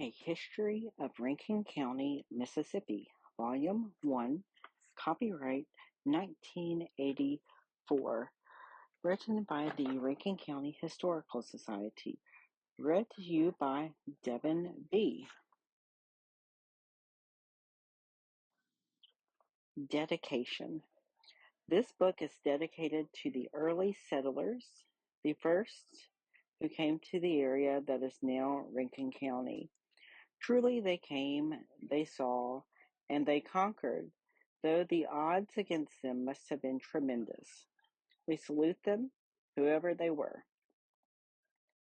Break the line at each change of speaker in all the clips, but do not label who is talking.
A History of Rankin County, Mississippi, Volume 1, copyright 1984, written by the Rankin County Historical Society, read to you by Devin B. Dedication. This book is dedicated to the early settlers, the first who came to the area that is now Rankin County. Truly they came, they saw, and they conquered, though the odds against them must have been tremendous. We salute them, whoever they were.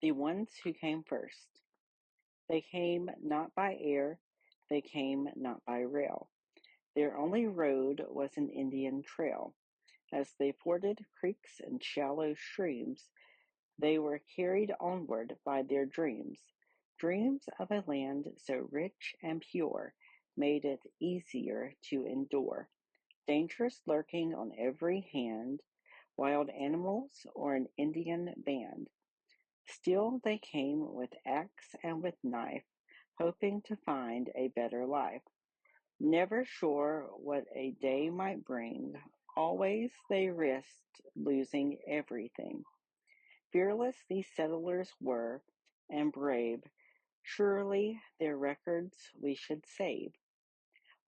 The ones who came first. They came not by air, they came not by rail. Their only road was an Indian trail. As they forded creeks and shallow streams, they were carried onward by their dreams. Dreams of a land so rich and pure made it easier to endure. Dangers lurking on every hand, wild animals or an Indian band. Still they came with axe and with knife, hoping to find a better life. Never sure what a day might bring, always they risked losing everything. Fearless these settlers were, and brave. Surely their records we should save.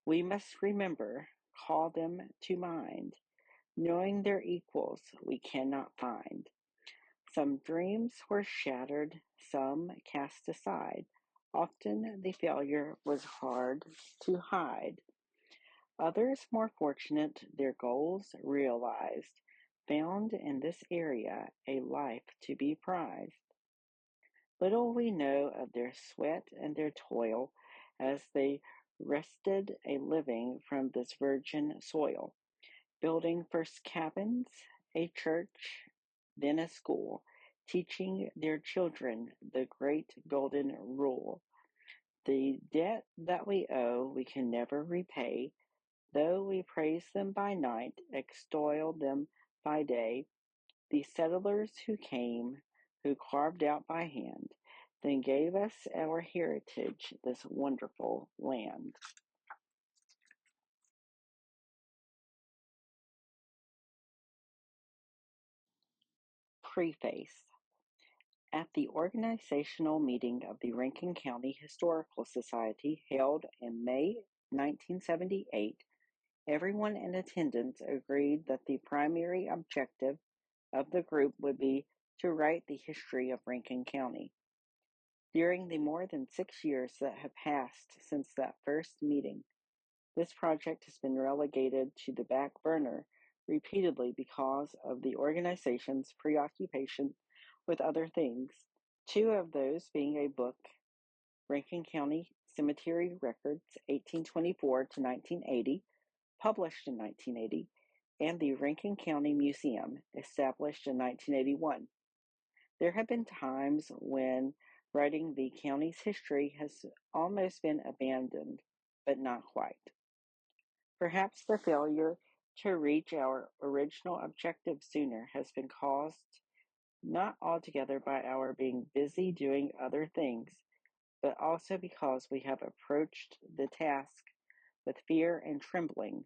We must remember, call them to mind, knowing their equals we cannot find. Some dreams were shattered, some cast aside. Often the failure was hard to hide. Others, more fortunate, their goals realized, found in this area a life to be prized. Little we know of their sweat and their toil as they wrested a living from this virgin soil, building first cabins, a church, then a school, teaching their children the great golden rule. The debt that we owe we can never repay, though we praise them by night, extol them by day. The settlers who came, who carved out by hand, then gave us our heritage, this wonderful land. Preface. At the organizational meeting of the Rankin County Historical Society held in May 1978, everyone in attendance agreed that the primary objective of the group would be to write the history of Rankin County. During the more than 6 years that have passed since that first meeting, this project has been relegated to the back burner repeatedly because of the organization's preoccupation with other things, two of those being a book, Rankin County Cemetery Records 1824 to 1980, published in 1980, and the Rankin County Museum, established in 1981. There have been times when writing the county's history has almost been abandoned, but not quite. Perhaps the failure to reach our original objective sooner has been caused not altogether by our being busy doing other things, but also because we have approached the task with fear and trembling,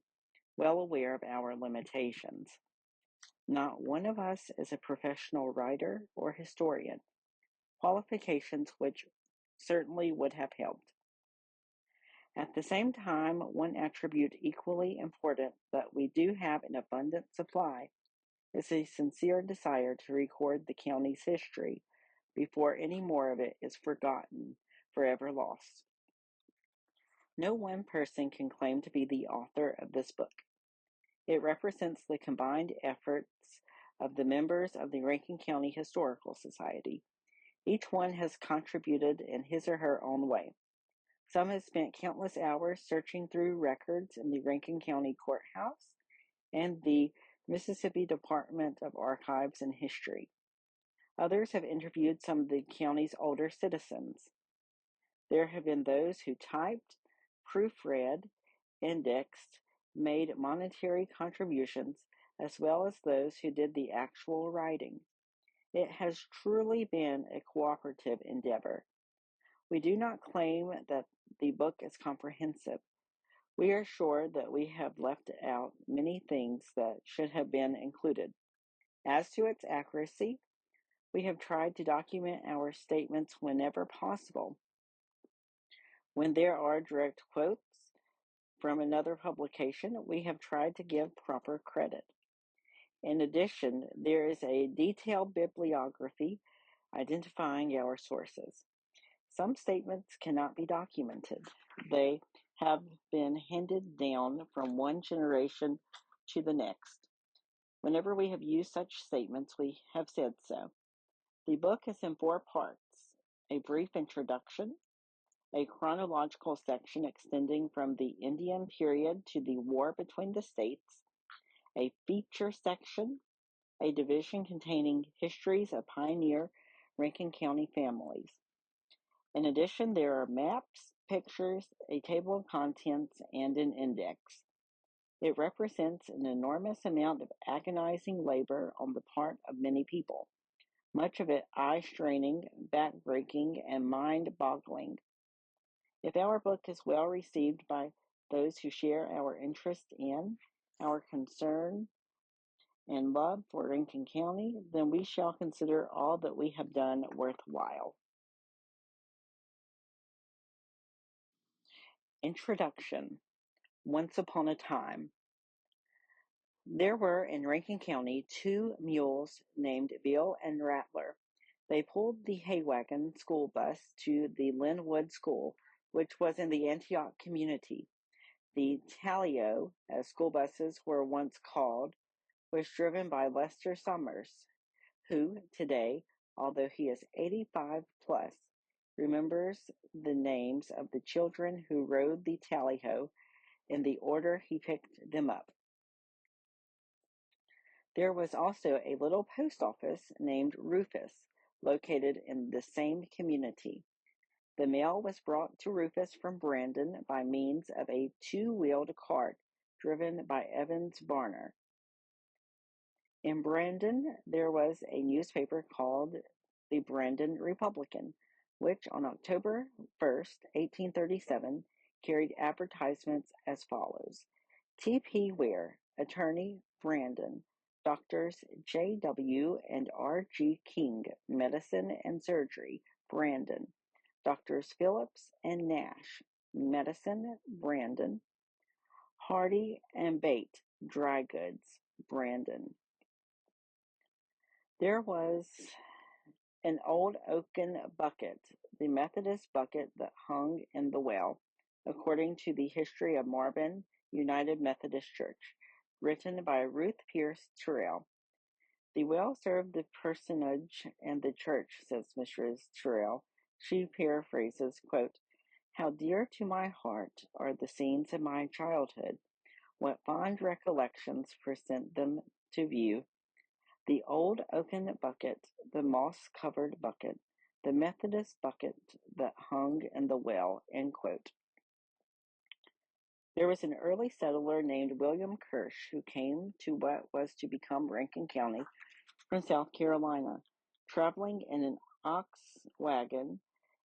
well aware of our limitations. Not one of us is a professional writer or historian, qualifications which certainly would have helped. At the same time, one attribute equally important that we do have an abundant supply is a sincere desire to record the county's history before any more of it is forgotten, forever lost. No one person can claim to be the author of this book. It represents the combined efforts of the members of the Rankin County Historical Society. Each one has contributed in his or her own way. Some have spent countless hours searching through records in the Rankin County Courthouse and the Mississippi Department of Archives and History. Others have interviewed some of the county's older citizens. There have been those who typed, proofread, indexed, made monetary contributions, as well as those who did the actual writing. It has truly been a cooperative endeavor. We do not claim that the book is comprehensive. We are sure that we have left out many things that should have been included. As to its accuracy, we have tried to document our statements whenever possible. When there are direct quotes from another publication, we have tried to give proper credit. In addition, there is a detailed bibliography identifying our sources. Some statements cannot be documented. They have been handed down from one generation to the next. Whenever we have used such statements, we have said so. The book is in 4 parts: a brief introduction, a chronological section extending from the Indian period to the war between the states, a feature section, a division containing histories of pioneer Rankin County families. In addition, there are maps, pictures, a table of contents, and an index. It represents an enormous amount of agonizing labor on the part of many people, much of it eye-straining, back-breaking, and mind-boggling. If our book is well received by those who share our interest in, our concern, and love for Rankin County, then we shall consider all that we have done worthwhile. Introduction. Once upon a time, there were in Rankin County 2 mules named Bill and Rattler. They pulled the hay wagon school bus to the Linwood School, which was in the Antioch community. The Talio, as school buses were once called, was driven by Lester Summers, who today, although he is 85 plus, remembers the names of the children who rode the Talio in the order he picked them up. There was also a little post office named Rufus, located in the same community. The mail was brought to Rufus from Brandon by means of a 2-wheeled cart driven by Evans Barner. In Brandon, there was a newspaper called the Brandon Republican, which on October 1st, 1837, carried advertisements as follows: T.P. Ware, Attorney, Brandon; Doctors J.W. and R.G. King, Medicine and Surgery, Brandon; Doctors Phillips and Nash, Medicine, Brandon; Hardy and Bate, Dry Goods, Brandon. There was an old oaken bucket, the Methodist bucket that hung in the well, according to the History of Marvin United Methodist Church, written by Ruth Pierce Terrell. The well served the personage and the church, says Mrs. Terrell. She paraphrases, quote, "How dear to my heart are the scenes of my childhood! What fond recollections present them to view! The old oaken bucket, the moss-covered bucket, the Methodist bucket that hung in the well." End quote. There was an early settler named William Kirsch who came to what was to become Rankin County from South Carolina. Traveling in an ox wagon,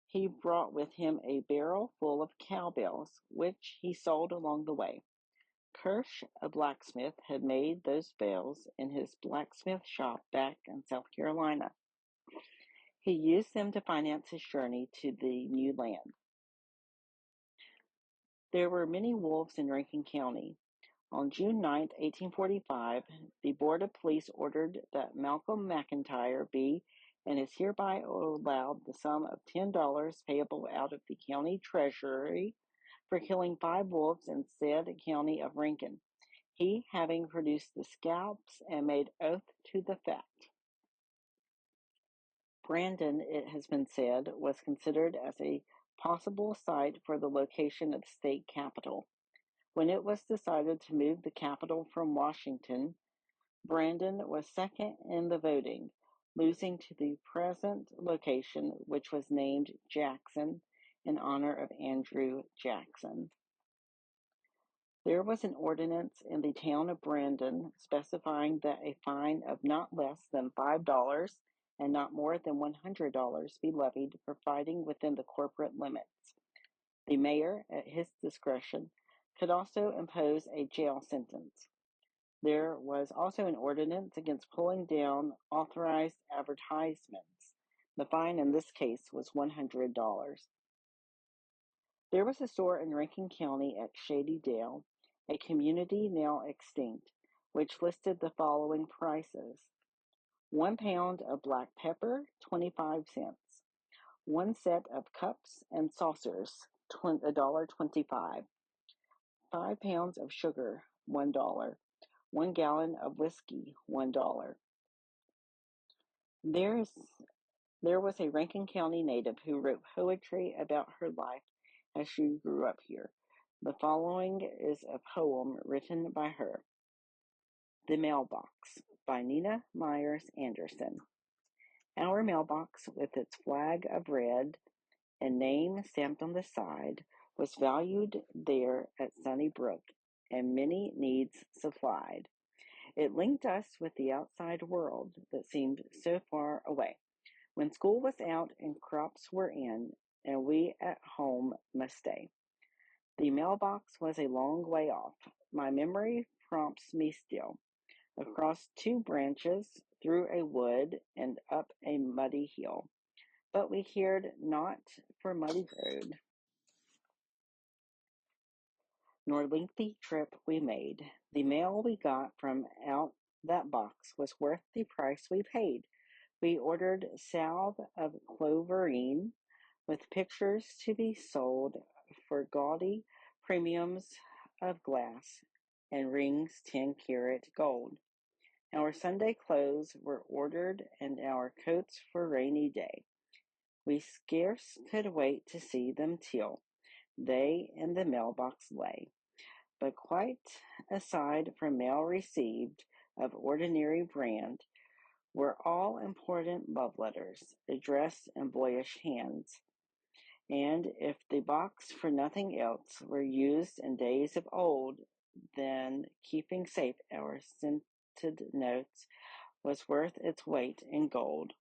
he brought with him a barrel full of cowbells, which he sold along the way. Kirsch, a blacksmith, had made those bells in his blacksmith shop back in South Carolina. He used them to finance his journey to the new land. There were many wolves in Rankin County. On June 9, 1845, the Board of Police ordered that Malcolm McIntyre be and is hereby allowed the sum of $10 payable out of the county treasury for killing 5 wolves in said county of Rankin, he having produced the scalps and made oath to the fact. Brandon, it has been said, was considered as a possible site for the location of the state capitol. When it was decided to move the capital from Washington, Brandon was second in the voting, losing to the present location, which was named Jackson in honor of Andrew Jackson. There was an ordinance in the town of Brandon specifying that a fine of not less than $5 and not more than $100 be levied for fighting within the corporate limits. The mayor, at his discretion, could also impose a jail sentence. There was also an ordinance against pulling down authorized advertisements. The fine in this case was $100. There was a store in Rankin County at Shady Dale, a community now extinct, which listed the following prices. 1 pound of black pepper, 25 cents. One set of cups and saucers, $1.25. 5 pounds of sugar, $1. 1 gallon of whiskey, $1. There's There was a Rankin County native who wrote poetry about her life as she grew up here. The following is a poem written by her. The Mailbox by Nina Myers Anderson. Our mailbox, with its flag of red and name stamped on the side, was valued there at Sunnybrook and many needs supplied. It linked us with the outside world that seemed so far away. When school was out and crops were in, and we at home must stay. The mailbox was a long way off. My memory prompts me still. Across 2 branches, through a wood, and up a muddy hill. But we cared not for muddy road, nor lengthy trip we made. The mail we got from out that box was worth the price we paid. We ordered salve of cloverine, with pictures to be sold for gaudy premiums of glass, and rings 10-carat gold. Our Sunday clothes were ordered, and our coats for rainy day. We scarce could wait to see them till they in the mailbox lay. But quite aside from mail received of ordinary brand, were all important love letters, addressed in boyish hands. And if the box for nothing else were used in days of old, then keeping safe our scented notes was worth its weight in gold.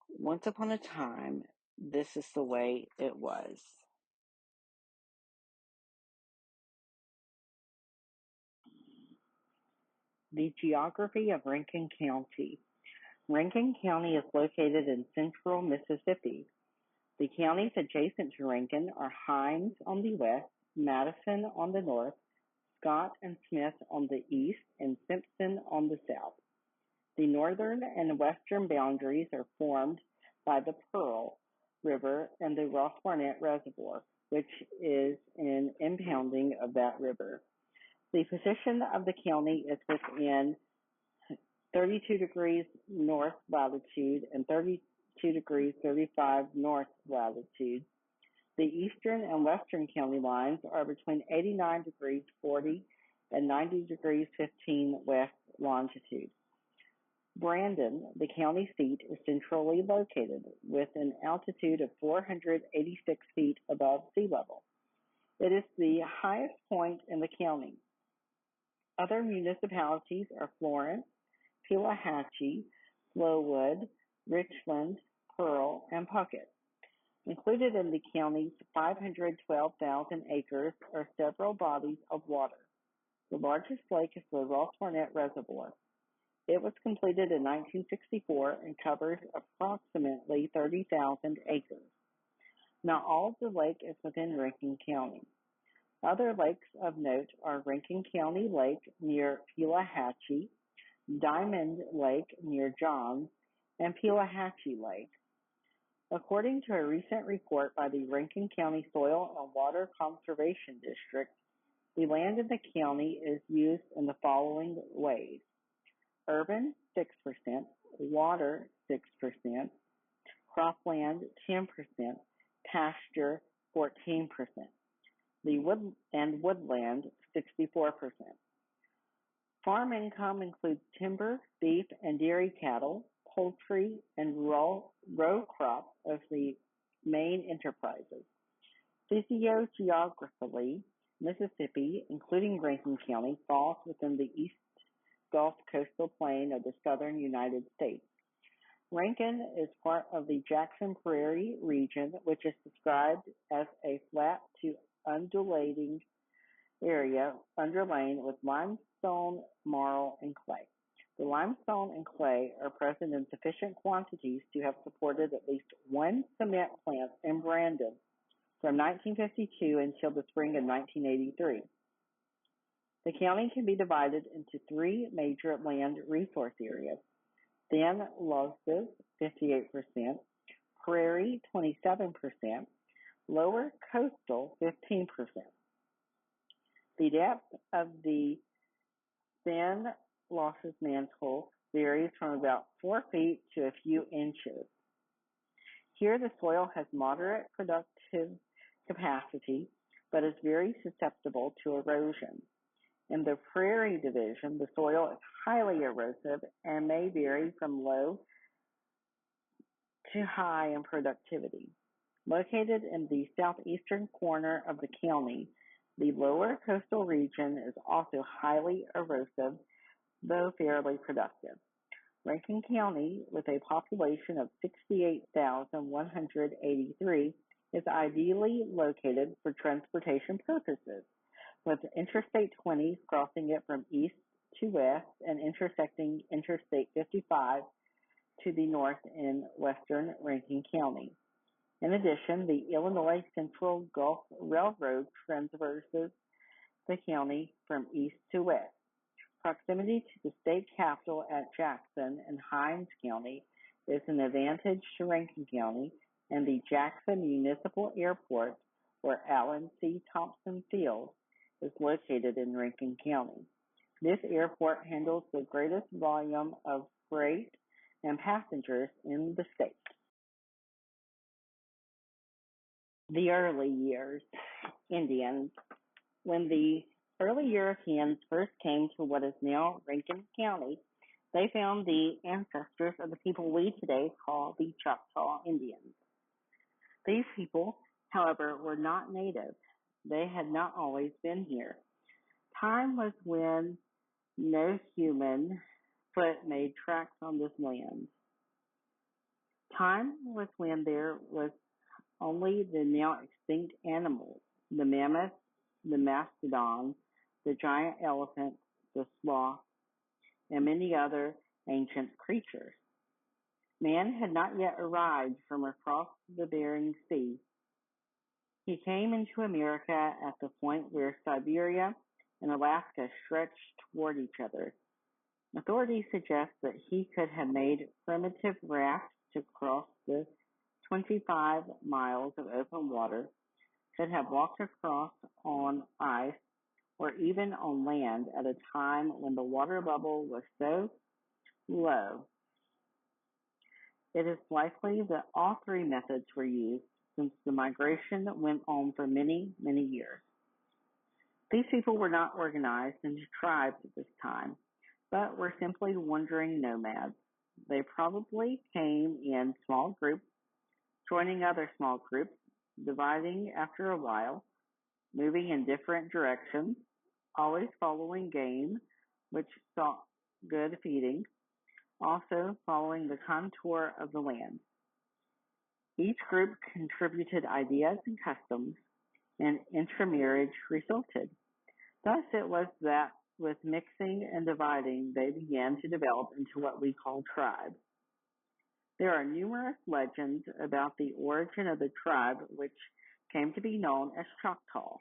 Once upon a time, this is the way it was. The geography of Rankin County. Rankin County is located in central Mississippi. The counties adjacent to Rankin are Hinds on the west, Madison on the north, Scott and Smith on the east, and Simpson on the south. The northern and western boundaries are formed by the Pearl River and the Ross Barnett Reservoir, which is an impounding of that river. The position of the county is within 32 degrees north latitude and 32 degrees 35 north latitude. The eastern and western county lines are between 89 degrees 40 and 90 degrees 15 west longitude. Brandon, the county seat, is centrally located with an altitude of 486 feet above sea level. It is the highest point in the county. Other municipalities are Florence, Pelahatchie, Flowood, Richland, Pearl, and Puckett. Included in the county's 512,000 acres are several bodies of water. The largest lake is the Ross Barnett Reservoir. It was completed in 1964 and covers approximately 30,000 acres. Not all of the lake is within Rankin County. Other lakes of note are Rankin County Lake near Pelahatchie, Diamond Lake near Johns, and Pelahatchie Lake. According to a recent report by the Rankin County Soil and Water Conservation District, the land in the county is used in the following ways. Urban, 6%, water, 6%, cropland, 10%, pasture, 14%, woodland, 64%. Farm income includes timber, beef, and dairy cattle, poultry, and row crops as the main enterprises. Physiogeographically, Mississippi, including Rankin County, falls within the East Gulf coastal plain of the southern United States. Rankin is part of the Jackson Prairie region, which is described as a flat to undulating area underlain with limestone, marl, and clay. The limestone and clay are present in sufficient quantities to have supported at least one cement plant in Brandon from 1952 until the spring of 1983. The county can be divided into three major land resource areas: thin lowland, 58%, prairie, 27%, lower coastal, 15%. The depth of the thin losses mantle varies from about 4 feet to a few inches. Here the soil has moderate productive capacity, but is very susceptible to erosion. In the prairie division, the soil is highly erosive and may vary from low to high in productivity. Located in the southeastern corner of the county, the lower coastal region is also highly erosive, though fairly productive. Rankin County, with a population of 68,183, is ideally located for transportation purposes, with Interstate 20 crossing it from east to west and intersecting Interstate 55 to the north in western Rankin County. In addition, the Illinois Central Gulf Railroad traverses the county from east to west. Proximity to the state capital at Jackson and Hinds County is an advantage to Rankin County, and the Jackson Municipal Airport, or Allen C. Thompson Field, is located in Rankin County. This airport handles the greatest volume of freight and passengers in the state. The early years. Indians. When the early Europeans first came to what is now Rankin County, they found the ancestors of the people we today call the Choctaw Indians. These people, however, were not native. They had not always been here. Time was when no human foot made tracks on this land. Time was when there was only the now extinct animals, the mammoth, the mastodon, the giant elephant, the sloth, and many other ancient creatures. Man had not yet arrived from across the Bering Sea. He came into America at the point where Siberia and Alaska stretched toward each other. Authorities suggest that he could have made primitive rafts to cross the 25 miles of open water, could have walked across on ice or even on land at a time when the water bubble was so low. It is likely that all three methods were used, since the migration went on for many, many years. These people were not organized into tribes at this time, but were simply wandering nomads. They probably came in small groups, joining other small groups, dividing after a while, moving in different directions, always following game, which sought good feeding, also following the contour of the land. Each group contributed ideas and customs, and intermarriage resulted. Thus it was that with mixing and dividing, they began to develop into what we call tribes. There are numerous legends about the origin of the tribe, which came to be known as Choctaw,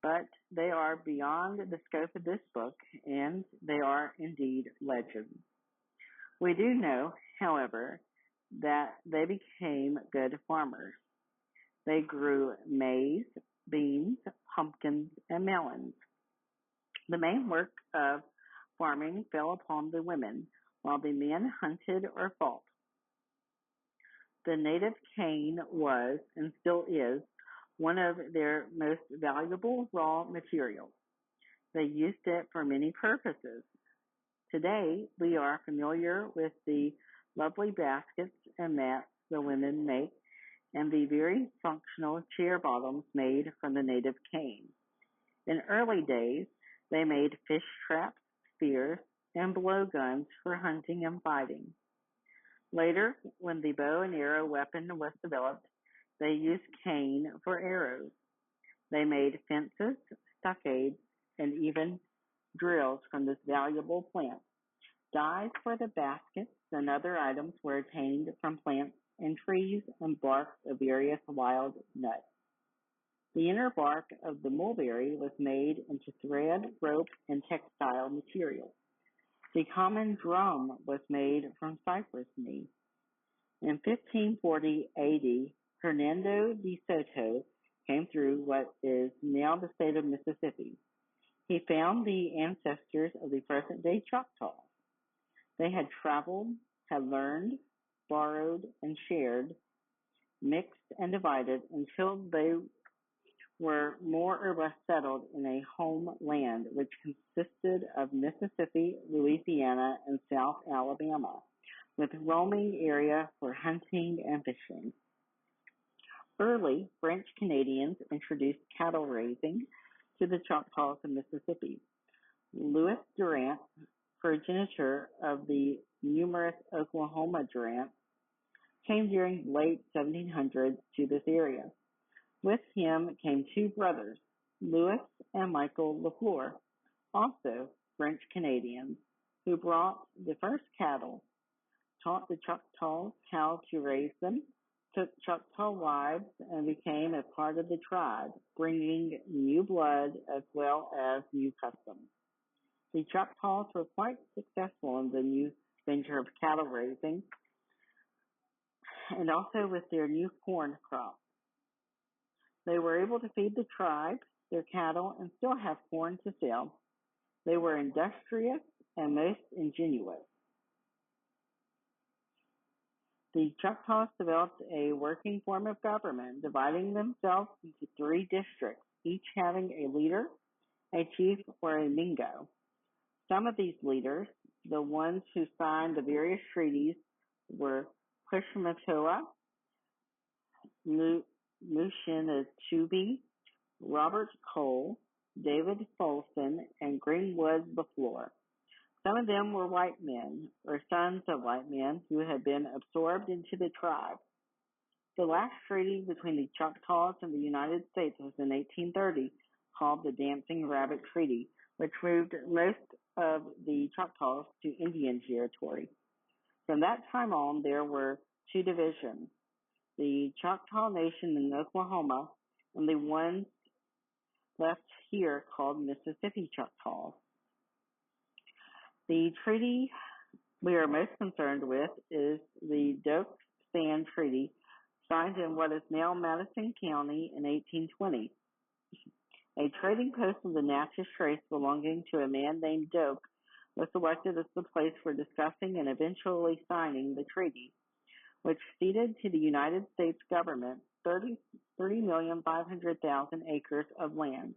but they are beyond the scope of this book, and they are indeed legends. We do know, however, that they became good farmers. They grew maize, beans, pumpkins, and melons. The main work of farming fell upon the women, while the men hunted or fought. The native cane was, and still is, one of their most valuable raw materials. They used it for many purposes. Today, we are familiar with the lovely baskets and mats the women make, and the very functional chair bottoms made from the native cane. In early days, they made fish traps, spears, and blowguns for hunting and fighting.
Later, when the bow and arrow weapon was developed, they used cane for arrows. They made fences, stockades, and even drills from this valuable plant. Dyes for the baskets and other items were obtained from plants and trees and bark of various wild nuts. The inner bark of the mulberry was made into thread, rope, and textile materials. The common drum was made from cypress knee. In 1540 AD, Hernando de Soto came through what is now the state of Mississippi. He found the ancestors of the present-day Choctaws. They had traveled, had learned, borrowed, and shared, mixed and divided until they were more or less settled in a homeland which consisted of Mississippi, Louisiana, and South Alabama, with roaming area for hunting and fishing. Early French Canadians introduced cattle raising to the Choctaws of Mississippi. Louis Durant, progenitor of the numerous Oklahoma Durants, came during the late 1700s to this area. With him came two brothers, Louis and Michael Lafleur, also French Canadians, who brought the first cattle, taught the Choctaws how to raise them, took Choctaw wives, and became a part of the tribe, bringing new blood as well as new customs. The Choctaws were quite successful in the new venture of cattle raising and also with their new corn crop. They were able to feed the tribe, their cattle, and still have corn to sell. They were industrious and most ingenious. The Choctaws developed a working form of government, dividing themselves into three districts, each having a leader, a chief, or a mingo. Some of these leaders, the ones who signed the various treaties, were Pushmatoa, Mushinatubi, Robert Cole, David Folsom, and Greenwood Lafleur. Some of them were white men, or sons of white men, who had been absorbed into the tribe. The last treaty between the Choctaws and the United States was in 1830, called the Dancing Rabbit Treaty, which moved most of the Choctaws to Indian Territory. From that time on, there were two divisions, the Choctaw Nation in Oklahoma and the ones left here called Mississippi Choctaws. The treaty we are most concerned with is the Doak Stand Treaty, signed in what is now Madison County in 1820. A trading post in the Natchez Trace belonging to a man named Doak was selected as the place for discussing and eventually signing the treaty, which ceded to the United States government 33,500,000 acres of land.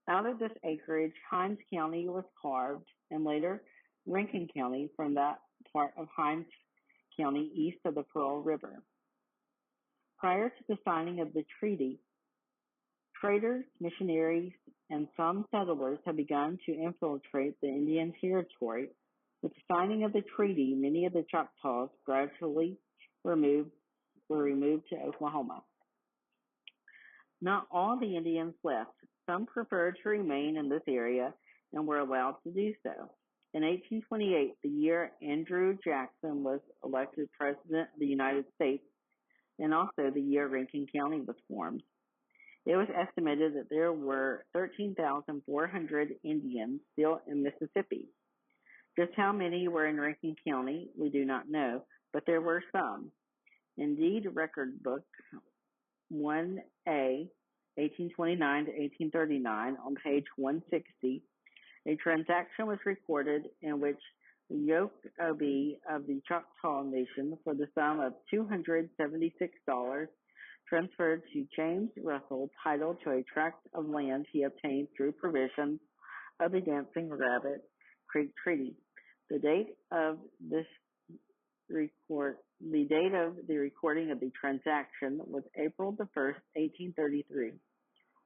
Out of this acreage, Hinds County was carved, and later Rankin County from that part of Hinds County east of the Pearl River. Prior to the signing of the treaty, traders, missionaries, and some settlers had begun to infiltrate the Indian Territory. With the signing of the treaty, many of the Choctaws gradually were removed to Oklahoma. Not all the Indians left. Some preferred to remain in this area and were allowed to do so. In 1828, the year Andrew Jackson was elected President of the United States, and also the year Rankin County was formed, it was estimated that there were 13,400 Indians still in Mississippi. Just how many were in Rankin County, we do not know, but there were some. Indeed, Record Book 1A, 1829 to 1839, on page 160, a transaction was recorded in which the Yoke-Obi of the Choctaw Nation, for the sum of $276, transferred to James Russell title to a tract of land he obtained through provisions of the Dancing Rabbit Creek Treaty. The date of the recording of the transaction was April the 1st, 1833.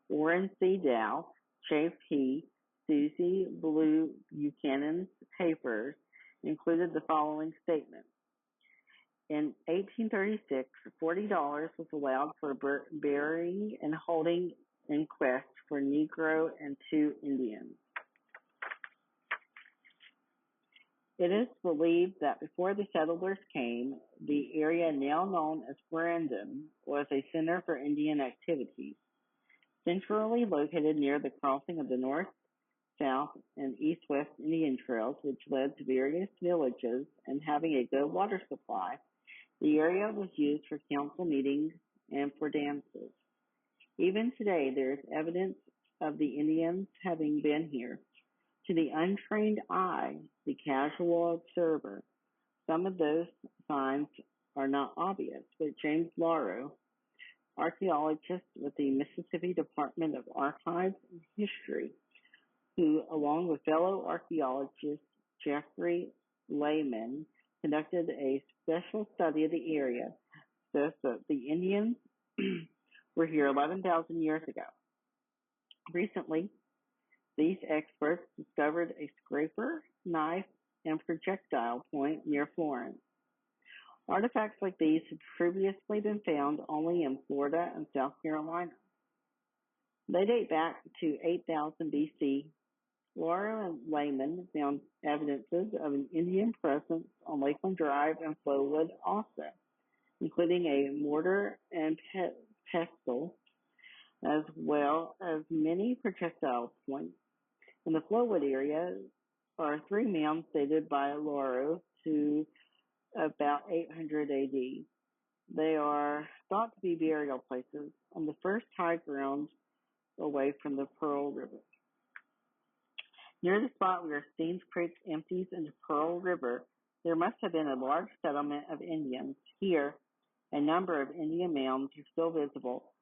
Warren C. Dow, J.P. Susie Blue Buchanan's papers included the following statement. In 1836, $40 was allowed for burying and holding inquests for Negro and 2 Indians. It is believed that before the settlers came, the area now known as Brandon was a center for Indian activities. Centrally located near the crossing of the north, south, and east-west Indian trails, which led to various villages, and having a good water supply, the area was used for council meetings and for dances. Even today, there is evidence of the Indians having been here. To the untrained eye, the casual observer, some of those signs are not obvious, but James Lauro, archaeologist with the Mississippi Department of Archives and History, who, along with fellow archaeologist Jeffrey Lehman, conducted a special study of the area, says that the Indians were here 11,000 years ago. Recently, these experts discovered a scraper, knife, and projectile point near Florence. Artifacts like these had previously been found only in Florida and South Carolina. They date back to 8000 BC. Laura and Lehman found evidences of an Indian presence on Lakeland Drive and Flowwood also, including a mortar and pestle, as well as many projectile points. In the Flowwood area are 3 mounds dated by Lauro to about 800 AD. They are thought to be burial places on the first high ground away from the Pearl River. Near the spot where Steens Creek empties into Pearl River, there must have been a large settlement of Indians. Here, a number of Indian mounds are still visible,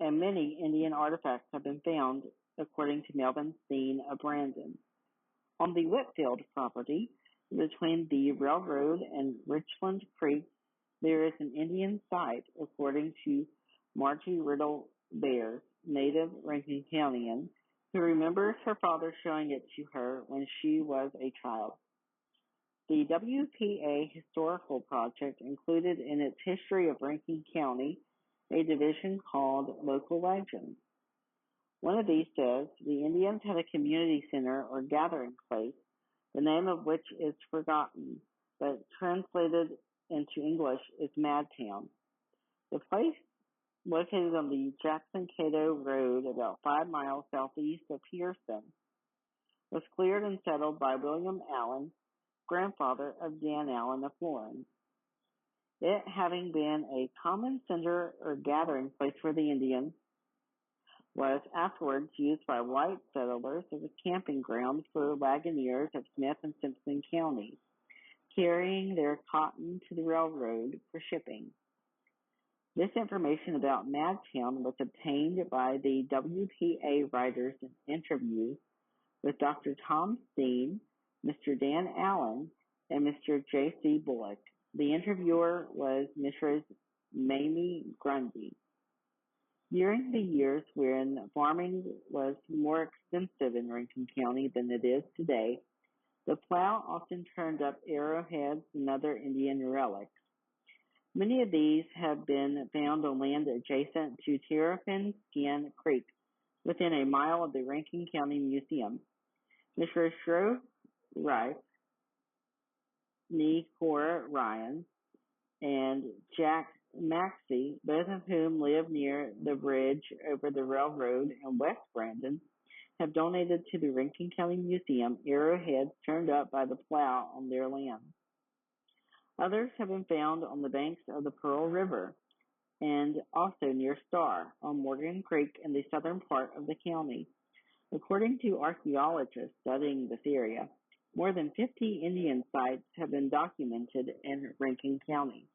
and many Indian artifacts have been found, according to Melvin Steen of Brandon. On the Whitfield property, between the railroad and Richland Creek, there is an Indian site, according to Margie Riddle Bears, native Rankin Countyan, who remembers her father showing it to her when she was a child. The WPA Historical Project included in its History of Rankin County a division called Local Legends. One of these says the Indians had a community center or gathering place, the name of which is forgotten, but translated into English is Madtown. The place, located on the Jackson-Cato Road about 5 miles southeast of Pearson, was cleared and settled by William Allen, grandfather of Dan Allen of Florence. It having been a common center or gathering place for the Indians, was afterwards used by white settlers as a camping ground for wagoners of Smith and Simpson counties, carrying their cotton to the railroad for shipping. This information about Madtown was obtained by the WPA writers in interviews with Dr. Tom Steen, Mr. Dan Allen, and Mr. J.C. Bullock. The interviewer was Mrs. Mamie Grundy. During the years when farming was more extensive in Rankin County than it is today, the plow often turned up arrowheads and other Indian relics. Many of these have been found on land adjacent to Terrapin Skin Creek, within a mile of the Rankin County Museum. Mr. Shrove Rice, Nee Cora Ryan, and Jack Maxey, both of whom live near the bridge over the railroad in West Brandon, have donated to the Rankin County Museum arrowheads turned up by the plow on their land. Others have been found on the banks of the Pearl River and also near Star on Morgan Creek in the southern part of the county. According to archaeologists studying this area, more than 50 Indian sites have been documented in Rankin County.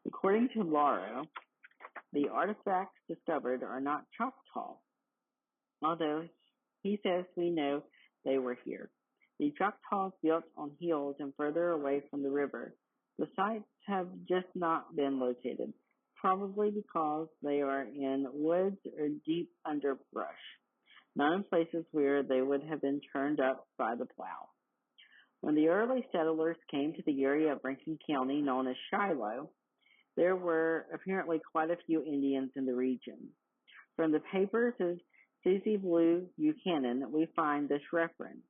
According to Lauro, the artifacts discovered are not Choctaw, although he says we know they were here. The Choctaws built on hills and further away from the river. The sites have just not been located, probably because they are in woods or deep underbrush, not in places where they would have been turned up by the plow. When the early settlers came to the area of Rankin County known as Shiloh, there were apparently quite a few Indians in the region. From the papers of Susie Blue Buchanan, we find this reference.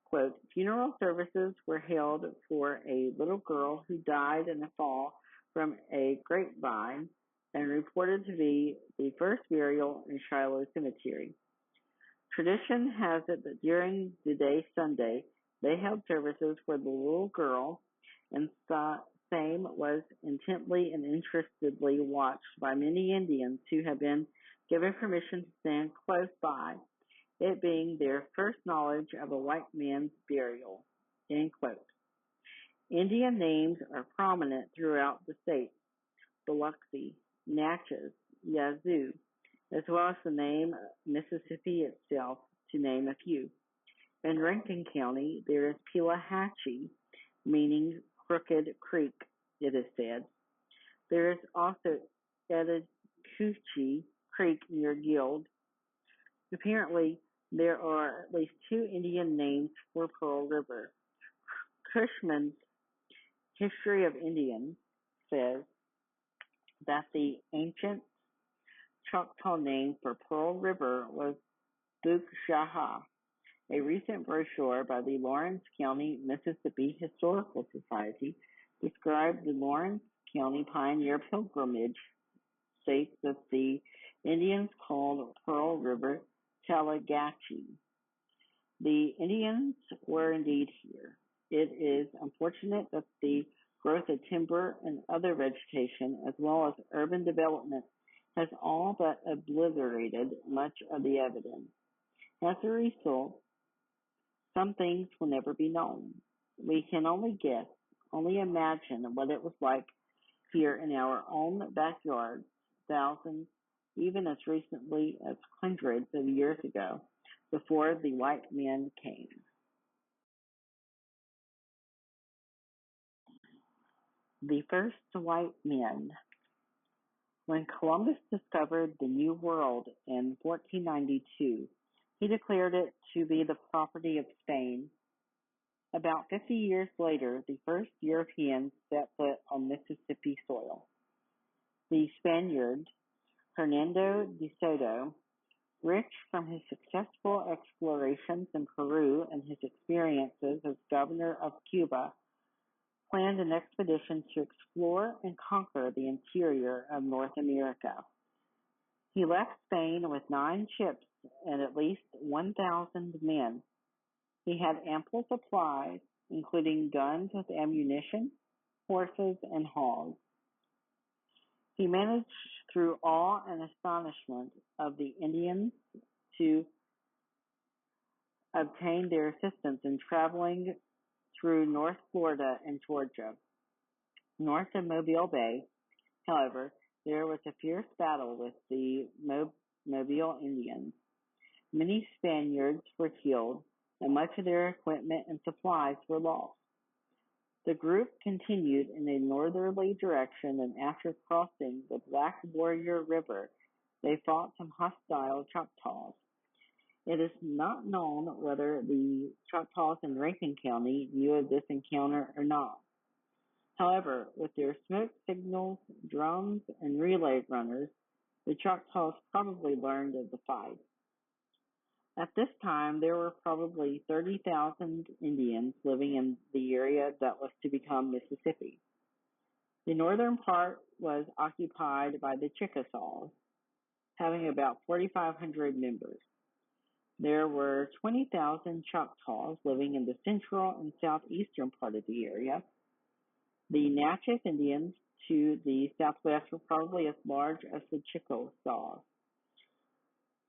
Quote, funeral services were held for a little girl who died in a fall from a grapevine and reported to be the first burial in Shiloh Cemetery. Tradition has it that during the day Sunday, they held services for the little girl, and same was intently and interestedly watched by many Indians who had been given permission to stand close by, it being their first knowledge of a white man's burial. End quote. Indian names are prominent throughout the state: Biloxi, Natchez, Yazoo, as well as the name Mississippi itself, to name a few. In Rankin County, there is Pelahatchie, meaning crooked creek, it is said. There is also Ettacuchee Creek near Guild. Apparently, there are at least two Indian names for Pearl River. Cushman's History of Indians says that the ancient Choctaw name for Pearl River was Bukjaha. A recent brochure by the Lawrence County, Mississippi Historical Society described the Lawrence County Pioneer Pilgrimage, states that the Indians called Pearl River Talagachi. The Indians were indeed here. It is unfortunate that the growth of timber and other vegetation, as well as urban development, has all but obliterated much of the evidence. As a result, some things will never be known. We can only guess, only imagine what it was like here in our own backyards, thousands, even as recently as hundreds of years ago, before the white men came. The first white men. When Columbus discovered the New World in 1492, he declared it to be the property of Spain. About 50 years later, the first Europeans set foot on Mississippi soil. The Spaniard, Hernando de Soto, rich from his successful explorations in Peru and his experiences as governor of Cuba, planned an expedition to explore and conquer the interior of North America. He left Spain with 9 ships and at least 1,000 men. He had ample supplies, including guns with ammunition, horses, and hogs. He managed through awe and astonishment of the Indians to obtain their assistance in traveling through North Florida and Georgia. North of Mobile Bay, however, there was a fierce battle with the Mobile Indians. Many Spaniards were killed, and much of their equipment and supplies were lost. The group continued in a northerly direction, and after crossing the Black Warrior River, they fought some hostile Choctaws. It is not known whether the Choctaws in Rankin County knew of this encounter or not. However, with their smoke signals, drums, and relay runners, the Choctaws probably learned of the fight. At this time, there were probably 30,000 Indians living in the area that was to become Mississippi. The northern part was occupied by the Chickasaws, having about 4,500 members. There were 20,000 Choctaws living in the central and southeastern part of the area. The Natchez Indians to the southwest were probably as large as the Chickasaws.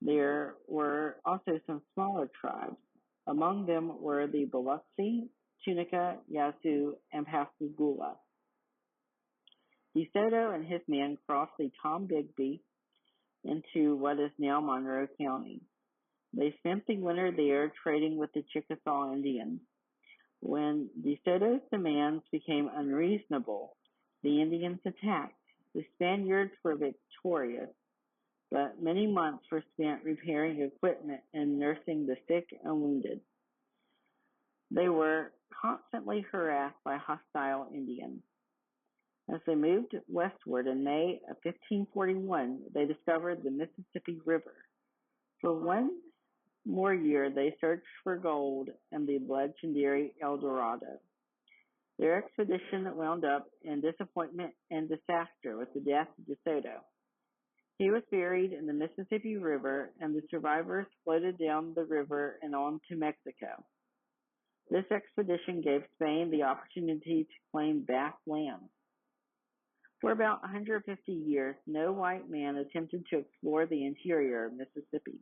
There were also some smaller tribes. Among them were the Biloxi, Tunica, Yazoo, and Pascagoula. DeSoto and his men crossed the Tombigbee into what is now Monroe County. They spent the winter there trading with the Chickasaw Indians. When DeSoto's demands became unreasonable, the Indians attacked. The Spaniards were victorious, but many months were spent repairing equipment and nursing the sick and wounded. They were constantly harassed by hostile Indians. As they moved westward in May of 1541, they discovered the Mississippi River. For one more year, they searched for gold and the legendary El Dorado. Their expedition wound up in disappointment and disaster with the death of De Soto. He was buried in the Mississippi River, and the survivors floated down the river and on to Mexico. This expedition gave Spain the opportunity to claim vast lands. For about 150 years, no white man attempted to explore the interior of Mississippi.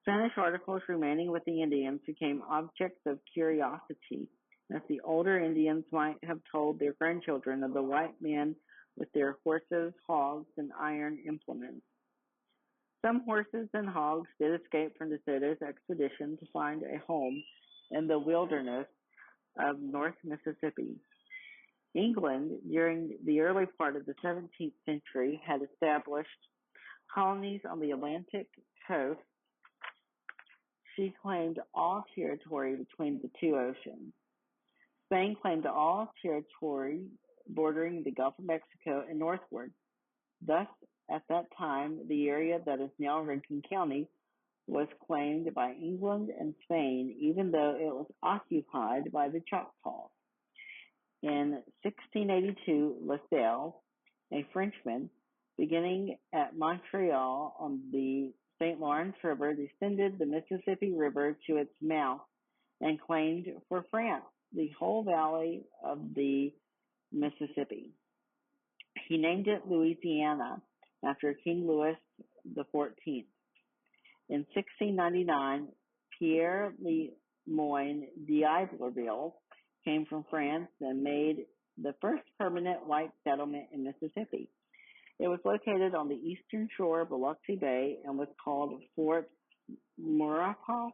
Spanish articles remaining with the Indians became objects of curiosity, as the older Indians might have told their grandchildren of the white men with their horses, hogs, and iron implements. Some horses and hogs did escape from De Soto's expedition to find a home in the wilderness of North Mississippi. England, during the early part of the 17th century, had established colonies on the Atlantic coast. She claimed all territory between the two oceans. Spain claimed all territory bordering the Gulf of Mexico and northward. Thus, at that time, the area that is now Rankin County was claimed by England and Spain, even though it was occupied by the Choctaws. In 1682, La Salle, a Frenchman, beginning at Montreal on the St. Lawrence River, descended the Mississippi River to its mouth and claimed for France the whole valley of the Mississippi. He named it Louisiana after King Louis XIV. In 1699, Pierre Le Moyne d'Iberville came from France and made the first permanent white settlement in Mississippi. It was located on the eastern shore of Biloxi Bay and was called Fort Maurepas.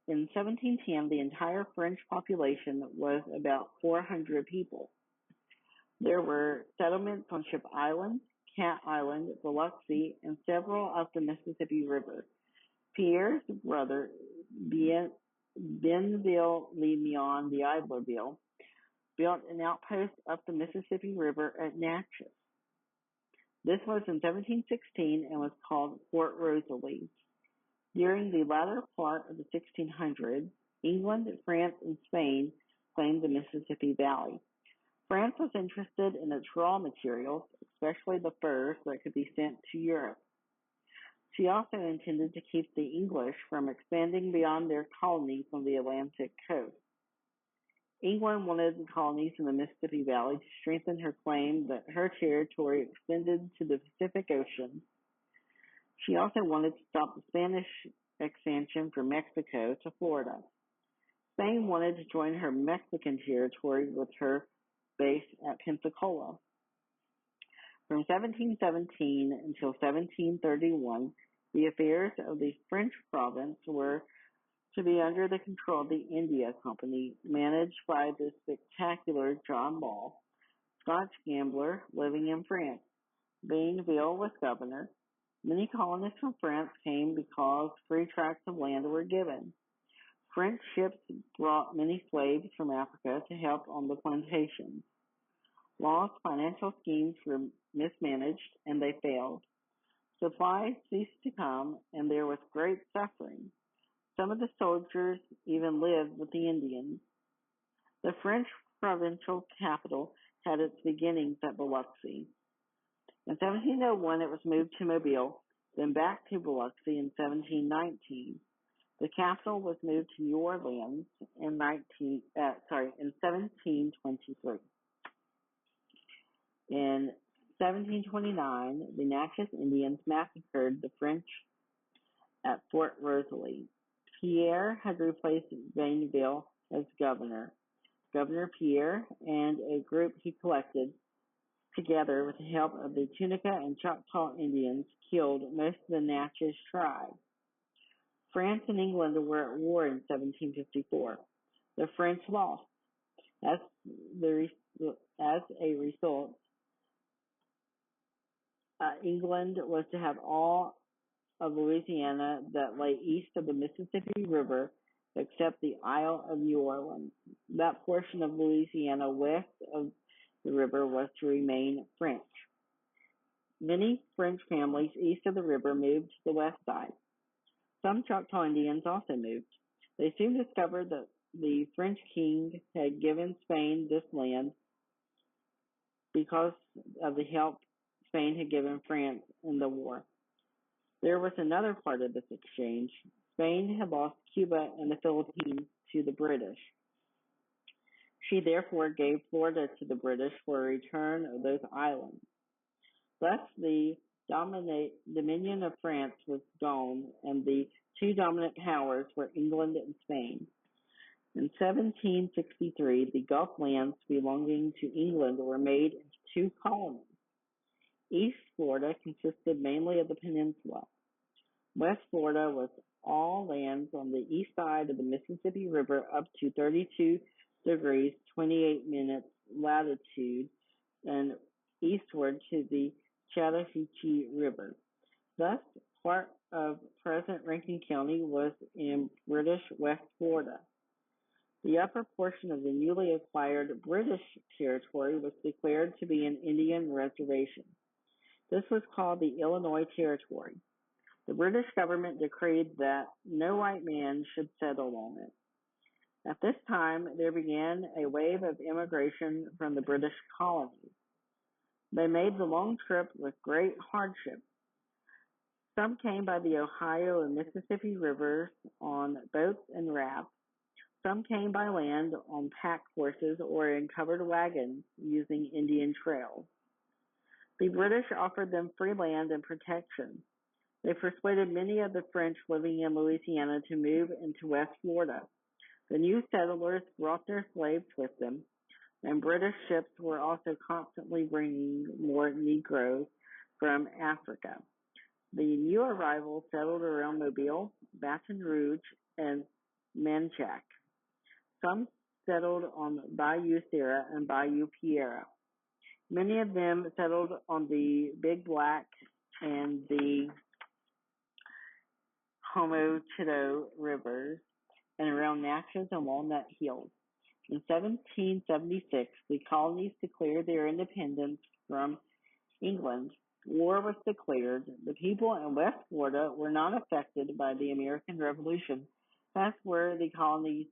In 1710, the entire French population was about 400 people. There were settlements on Ship Island, Cat Island, Biloxi, and several up the Mississippi River. Pierre's brother, Bienville Le d'Iberville, built an outpost up the Mississippi River at Natchez. This was in 1716 and was called Fort Rosalie. During the latter part of the 1600s, England, France, and Spain claimed the Mississippi Valley. France was interested in its raw materials, especially the furs that could be sent to Europe. She also intended to keep the English from expanding beyond their colonies on the Atlantic coast. England wanted the colonies in the Mississippi Valley to strengthen her claim that her territory extended to the Pacific Ocean. She also wanted to stop the Spanish expansion from Mexico to Florida. Spain wanted to join her Mexican territory with her base at Pensacola. From 1717 until 1731, the affairs of the French province were to be under the control of the India Company, managed by the spectacular John Ball, Scotch gambler living in France. Bienville was governor. Many colonists from France came because free tracts of land were given. French ships brought many slaves from Africa to help on the plantations. Law's financial schemes were mismanaged and they failed. Supplies ceased to come and there was great suffering. Some of the soldiers even lived with the Indians. The French provincial capital had its beginnings at Biloxi. In 1701, it was moved to Mobile, then back to Biloxi in 1719. The capital was moved to New Orleans in 1723. In 1729, the Natchez Indians massacred the French at Fort Rosalie. Pierre had replaced Bienville as governor. Governor Pierre and a group he collected together with the help of the Tunica and Choctaw Indians killed most of the Natchez tribe. France and England were at war in 1754. The French lost. As a result, England was to have all of Louisiana that lay east of the Mississippi River except the Isle of New Orleans. That portion of Louisiana west of the river was to remain French. Many French families east of the river moved to the west side. Some Choctaw Indians also moved. They soon discovered that the French king had given Spain this land because of the help Spain had given France in the war. There was another part of this exchange. Spain had lost Cuba and the Philippines to the British. She therefore gave Florida to the British for a return of those islands. Thus, the dominion of France was gone, and the two dominant powers were England and Spain. In 1763, the Gulf lands belonging to England were made into two colonies. East Florida consisted mainly of the peninsula. West Florida was all lands on the east side of the Mississippi River up to 32 degrees 28 minutes latitude and eastward to the Chattahoochee River. Thus, part of present Rankin County was in British West Florida. The upper portion of the newly acquired British territory was declared to be an Indian reservation. This was called the Illinois Territory. The British government decreed that no white man should settle on it. At this time, there began a wave of immigration from the British colonies. They made the long trip with great hardship. Some came by the Ohio and Mississippi rivers on boats and rafts. Some came by land on pack horses or in covered wagons using Indian trails. The British offered them free land and protection. They persuaded many of the French living in Louisiana to move into West Florida. The new settlers brought their slaves with them, and British ships were also constantly bringing more Negroes from Africa. The new arrivals settled around Mobile, Baton Rouge, and Manchac. Some settled on Bayou Sara and Bayou Pierre. Many of them settled on the Big Black and the Homochitto rivers and around Natchez and Walnut Hills. In 1776, the colonies declared their independence from England. War was declared. The people in West Florida were not affected by the American Revolution, as were the colonies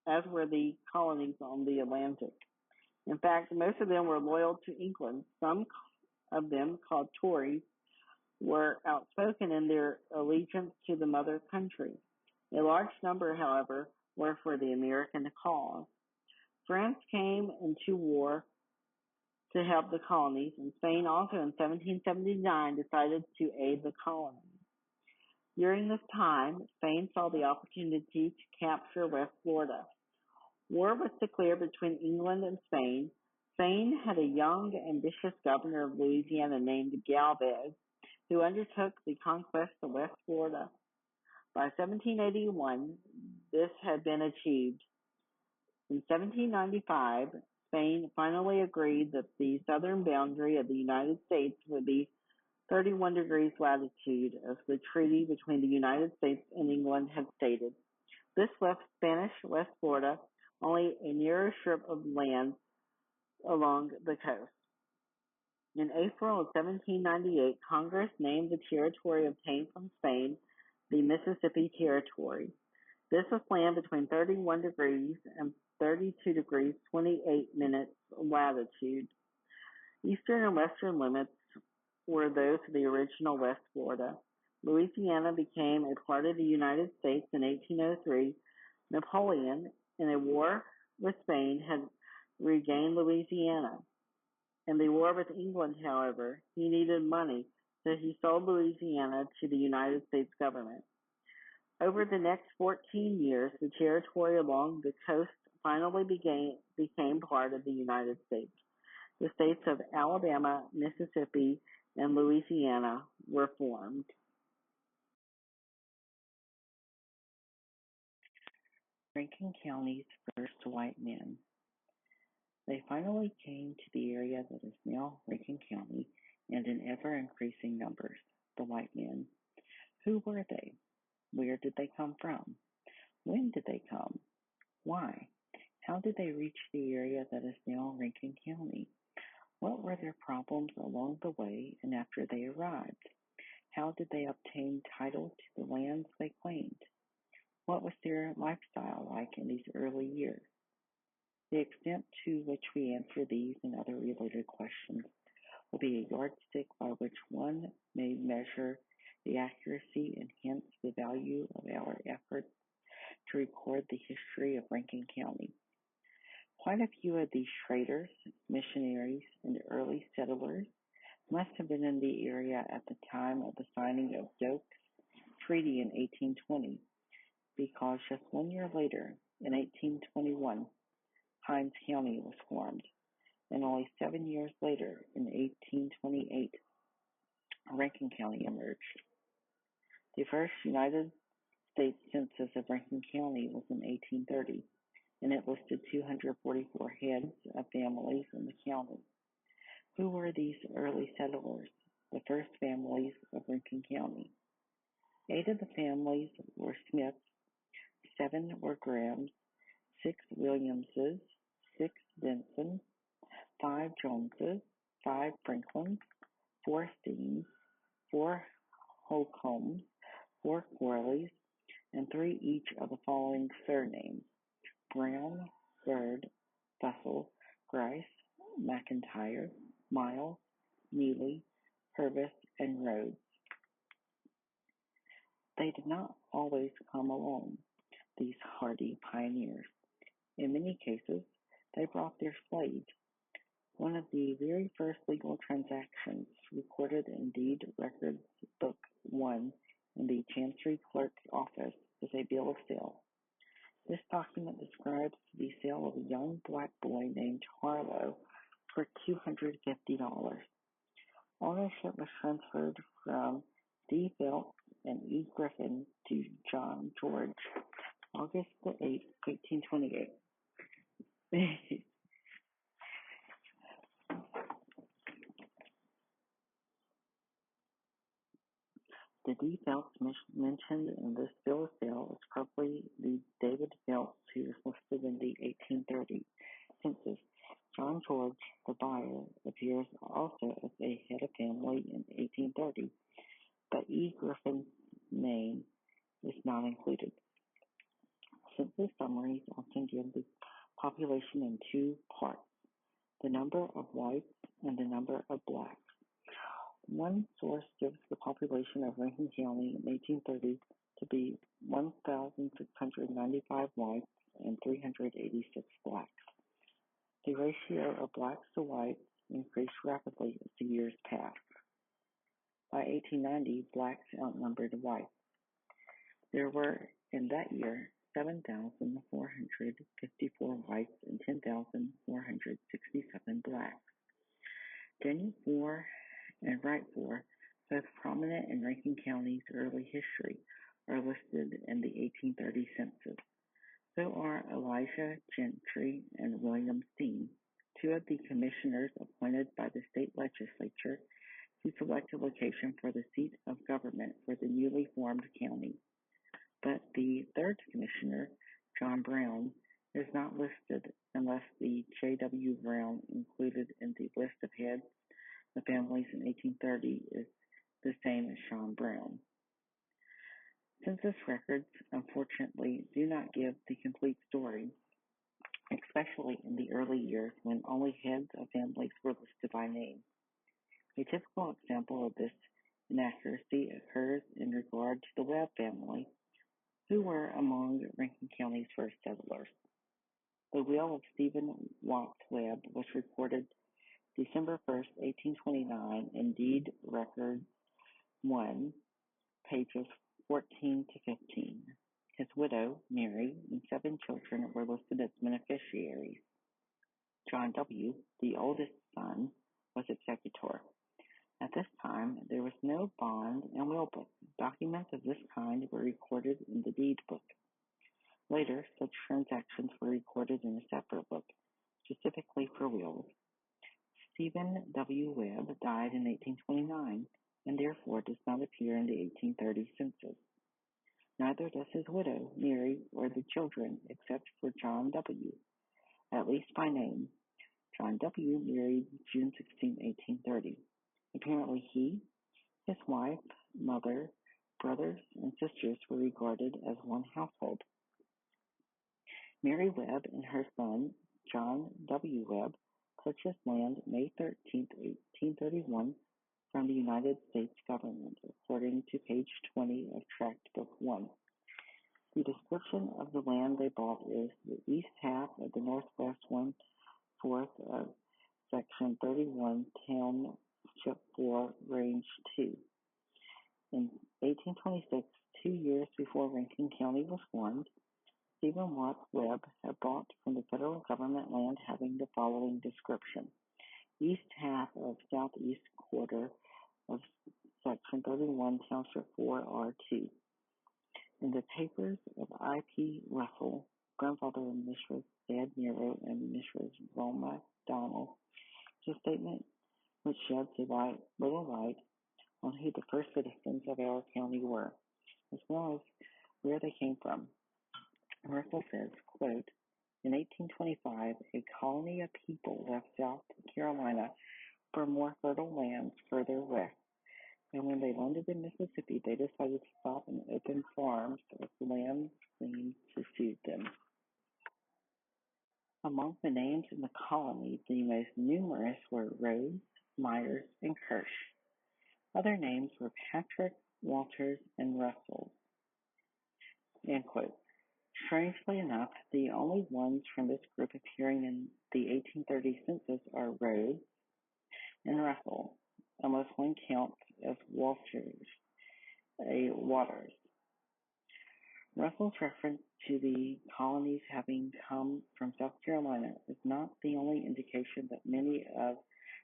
on the Atlantic. In fact, most of them were loyal to England. Some of them, called Tories, were outspoken in their allegiance to the mother country. A large number, however, were for the American cause. France came into war to help the colonies, and Spain also in 1779 decided to aid the colonies. During this time, Spain saw the opportunity to capture West Florida. War was declared between England and Spain. Spain had a young, ambitious governor of Louisiana named Galvez, who undertook the conquest of West Florida. By 1781, this had been achieved. In 1795, Spain finally agreed that the southern boundary of the United States would be 31 degrees latitude, as the treaty between the United States and England had stated. This left Spanish West Florida only a narrow strip of land along the coast. In April of 1798, Congress named the territory obtained from Spain the Mississippi Territory. This was land between 31 degrees and 32 degrees 28 minutes latitude. Eastern and western limits were those of the original West Florida. Louisiana became a part of the United States in 1803. Napoleon, in a war with Spain, had regained Louisiana. In the war with England, however, he needed money, so he sold Louisiana to the United States government. Over the next 14 years, the territory along the coast finally became part of the United States. The states of Alabama, Mississippi, and Louisiana were formed.
Rankin County's first white men. They finally came to the area that is now Rankin County, and in ever-increasing numbers, the white men. Who were they? Where did they come from? When did they come? Why? How did they reach the area that is now Rankin County? What were their problems along the way and after they arrived? How did they obtain title to the lands they claimed? What was their lifestyle like in these early years? The extent to which we answer these and other related questions will be a yardstick by which one may measure the accuracy and hence the value of our efforts to record the history of Rankin County. Quite a few of these traders, missionaries, and early settlers must have been in the area at the time of the signing of Doak's Treaty in 1820, because just 1 year later, in 1821, Hinds County was formed, and only 7 years later, in 1828, Rankin County emerged. The first United States census of Rankin County was in 1830, and it listed 244 heads of families in the county. Who were these early settlers, the first families of Rankin County? 8 of the families were Smiths, 7 were Grahams, 6 Williamses, 6 Benson, 5 Joneses, 5 Franklins, 4 Steens, 4 Holcombs, 4 Corleys, and 3 each of the following surnames: Brown, Bird, Fussell, Grice, McIntyre, Miles, Neely, Purvis, and Rhodes. They did not always come alone, these hardy pioneers. In many cases, they brought their slaves. One of the very first legal transactions recorded in Deed Records Book 1 in the Chancery Clerk's office is a bill of sale. This document describes the sale of a young black boy named Harlow for $250. Ownership was transferred from D. Phelps and E. Griffin to John George, August the 8th, 1828. The D. Phelps mentioned in this bill of sale is probably the David Phelps who is listed in the 1830 census. John George, the buyer, appears also as a head of family in 1830, but E. Griffin's name is not included. Census summaries often give the population in 2 parts: the number of whites and the number of blacks. One source gives the population of Rankin County in 1830 to be 1,695 whites and 386 blacks. The ratio of blacks to whites increased rapidly as the years passed. By 1890, blacks outnumbered whites. There were, in that year, 7,454 whites and 10,467 blacks. Daniel Moore and Wright Four, both prominent in Rankin County's early history, are listed in the 1830 census. So are Elijah Gentry and William Steen, 2 of the commissioners appointed by the state legislature to select a location for the seat of government for the newly formed county. But the 3rd commissioner, John Brown, is not listed unless the J.W. Brown included in the list of heads of families in 1830 is the same as John Brown. Census records, unfortunately, do not give the complete story, especially in the early years when only heads of families were listed by name. A typical example of this inaccuracy occurs in regard to the Webb family, who were among Rankin County's first settlers. The will of Stephen Watts Webb was recorded December 1st, 1829, in Deed Record 1, pages 14 to 15. His widow, Mary, and 7 children were listed as beneficiaries. John W., the oldest son, was executor. At this time, there was no bond and will book. Documents of this kind were recorded in the deed book. Later, such transactions were recorded in a separate book, specifically for wills. Stephen W. Webb died in 1829 and therefore does not appear in the 1830 census. Neither does his widow, Mary, or the children, except for John W., at least by name. John W. married June 16, 1830. Apparently he, his wife, mother, brothers, and sisters were regarded as one household. Mary Webb and her son, John W. Webb, purchased land May 13, 1831 from the United States government, according to page 20 of Tract Book 1. The description of the land they bought is the east half of the northwest one-fourth of Section 31, Township 4, Range 2. In 1826, 2 years before Rankin County was formed, Stephen Watt Webb had bought from the federal government land having the following description: east half of southeast quarter of Section 31, Township 4, R2. In the papers of I. P. Russell, grandfather of Mrs. Ed Nero and Mrs. Roma Donald, his statement, which sheds little light on who the first citizens of our county were, as well as where they came from. Russell says, quote, in 1825, a colony of people left South Carolina for more fertile lands further west, and when they landed in Mississippi, they decided to stop and open farms as the land seemed to suit them. Among the names in the colony, the most numerous were Rose, Myers, and Kirsch. Other names were Patrick, Walters, and Russell. End quote. Strangely enough, the only ones from this group appearing in the 1830 census are Rhodes and Russell, unless one counts as Walters. Russell's reference to the colonies having come from South Carolina is not the only indication that many of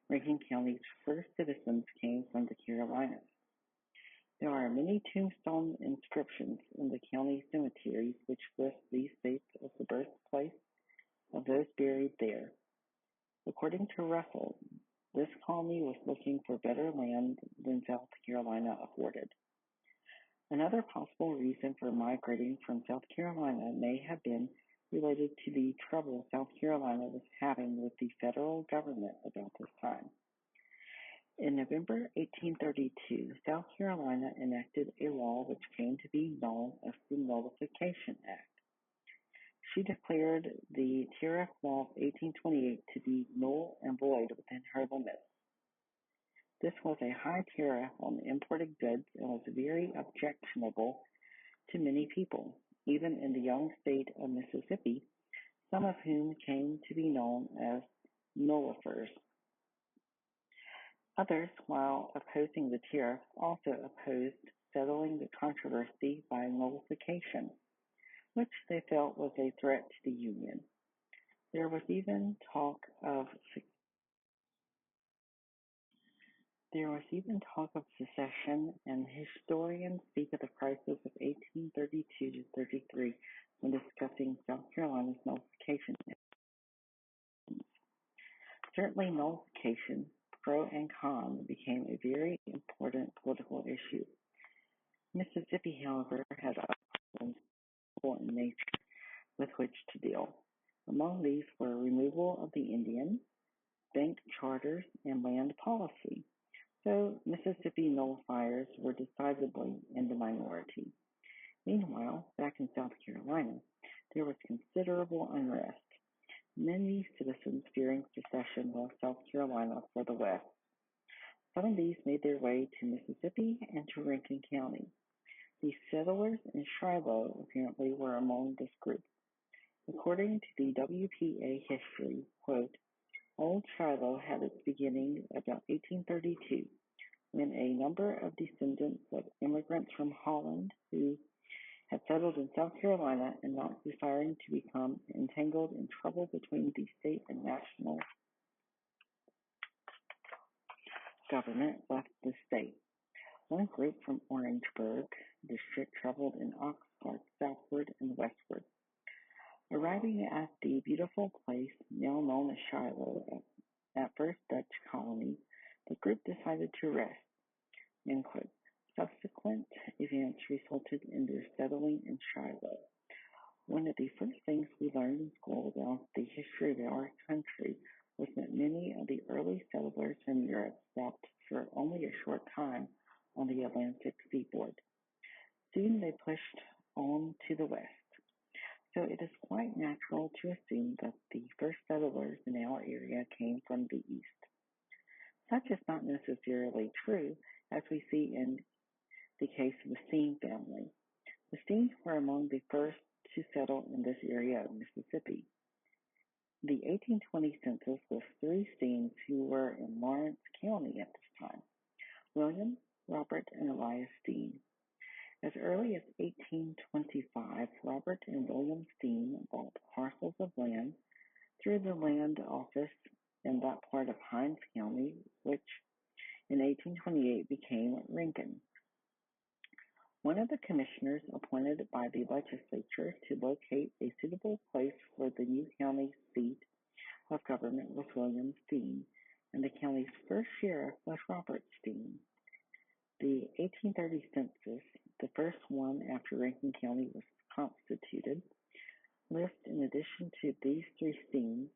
Rankin County's first citizens came from the Carolinas. There are many tombstone inscriptions in the county cemeteries which list these states as the birthplace of those buried there. According to Russell, this colony was looking for better land than South Carolina afforded. Another possible reason for migrating from South Carolina may have been related to the trouble South Carolina was having with the federal government about this time. In November 1832, South Carolina enacted a law which came to be known as the Nullification Act. She declared the Tariff Law of 1828 to be null and void within her limits. This was a high tariff on imported goods and was very objectionable to many people, even in the young state of Mississippi, some of whom came to be known as nullifers. Others, while opposing the tariff, also opposed settling the controversy by nullification, which they felt was a threat to the Union. There was even talk of secession, and historians speak of the crisis of 1832 to 33 when discussing South Carolina's nullification. Certainly, nullification, pro and con, became a very important political issue. Mississippi, however, had other problems in nature with which to deal. Among these were removal of the Indian, bank charters, and land policy. So Mississippi nullifiers were decidedly in the minority. Meanwhile, back in South Carolina, there was considerable unrest. Many citizens fearing secession left South Carolina for the West. Some of these made their way to Mississippi and to Rankin County. The settlers in Shiloh apparently were among this group. According to the WPA history, quote, Old Shiloh had its beginning about 1832, when a number of descendants of immigrants from Holland who had settled in South Carolina and not desiring to become entangled in trouble between the state and national government left the state. One group from Orangeburg district traveled in ox carts southward and westward. Arriving at the beautiful place now known as Shiloh, at first Dutch colony, the group decided to rest. Subsequent events resulted in their settling in Shiloh. One of the first things we learned in school about the history of our country was that many of the early settlers from Europe stopped for only a short time on the Atlantic seaboard. Soon they pushed on to the west. So it is quite natural to assume that the first settlers in our area came from the east. Such is not necessarily true, as we see in the case of the Steen family. The Steens were among the first to settle in this area of Mississippi. The 1820 census lists three Steens who were in Lawrence County at this time: William, Robert, and Elias Steen. As early as 1825, Robert and William Steen bought parcels of land through the land office in that part of Hinds County, which in 1828 became Rankin. One of the commissioners appointed by the legislature to locate a suitable place for the new county seat of government was William Steen, and the county's first sheriff was Robert Steen. The 1830 census, the first one after Rankin County was constituted, lists in addition to these three Steens,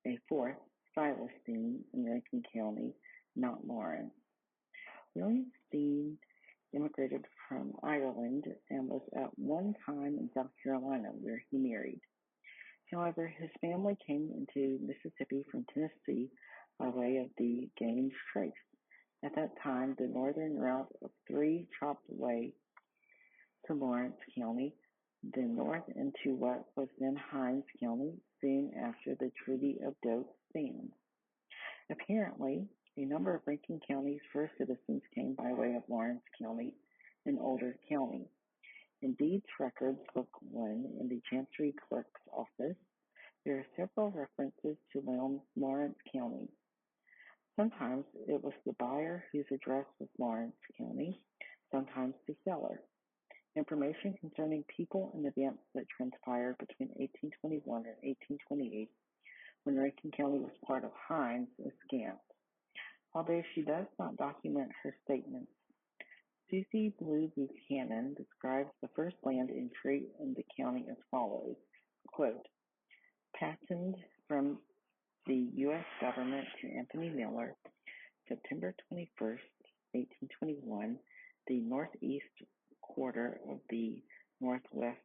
a fourth, Silas Steen, in Rankin County, not Lawrence. William Steen immigrated from Ireland and was at one time in South Carolina, where he married. However, his family came into Mississippi from Tennessee by way of the Gaines Trace. At that time, the northern route of 3 chopped away to Lawrence County, then north into what was then Hinds County, soon after the Treaty of Doak Stand. Apparently, a number of Rankin County's first citizens came by way of Lawrence County and Older County. In Deeds Records, Book 1, in the Chancery Clerk's Office, there are several references to Lawrence County. Sometimes it was the buyer whose address was Lawrence County, sometimes the seller. Information concerning people and events that transpired between 1821 and 1828, when Rankin County was part of Hinds, is scant. Although she does not document her statements, Susie Blue Buchanan describes the first land entry in the county as follows, quote, patented from the U.S. government to Anthony Miller, September 21st, 1821, the northeast quarter of the northwest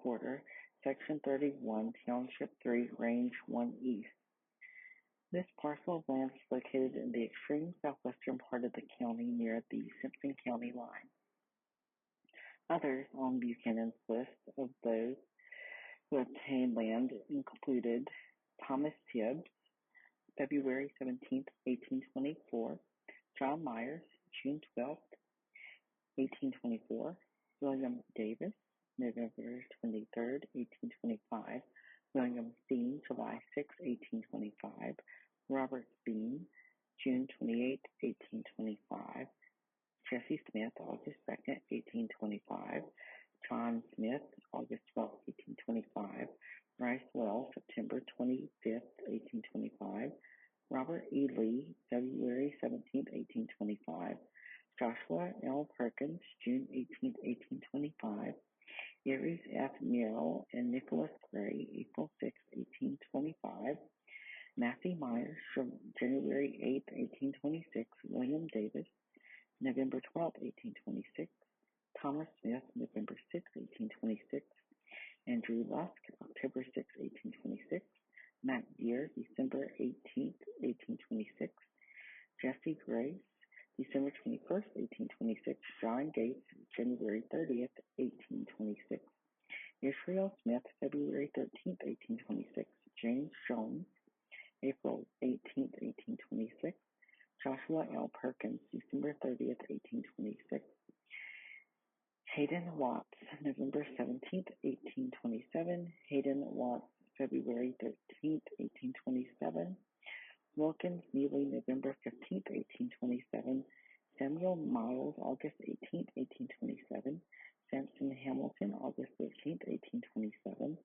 quarter, section 31, township 3, range 1 east. This parcel of land is located in the extreme southwestern part of the county near the Simpson County line. Others on Buchanan's list of those who obtained land included Thomas Tibbs, February 17, 1824, John Myers, June 12, 1824, William Davis, November 23, 1825, William Steen, July 6, 1825, Robert Steen, June 28, 1825, Jesse Smith, August 2, 1825, John Smith, August 12, 1825, Rice Wells, September 25, 1825, Robert E. Lee, February 17, 1825, Joshua L. Perkins, June 18, 1825, Aries F. Merrill and Nicholas Gray, April 6, 1825, Matthew Myers, from January 8, 1826, William Davis, November 12, 1826, Thomas Smith, November 6, 1826, Andrew Lusk, October 6, 1826, Matt Deere, December 18, 1826, Jesse Grace, December 21st, 1826, John Gates, January 30th, 1826, Israel Smith, February 13th, 1826, James Jones, April 18th, 1826, Joshua L. Perkins, December 30th, 1826, Hayden Watts, November 17th, 1827, Hayden Watts, February 13th, 1827, Wilkins Neely, November 15th, 1827, Samuel Miles, August 18th, 1827, Samson Hamilton, August 13th, 1827,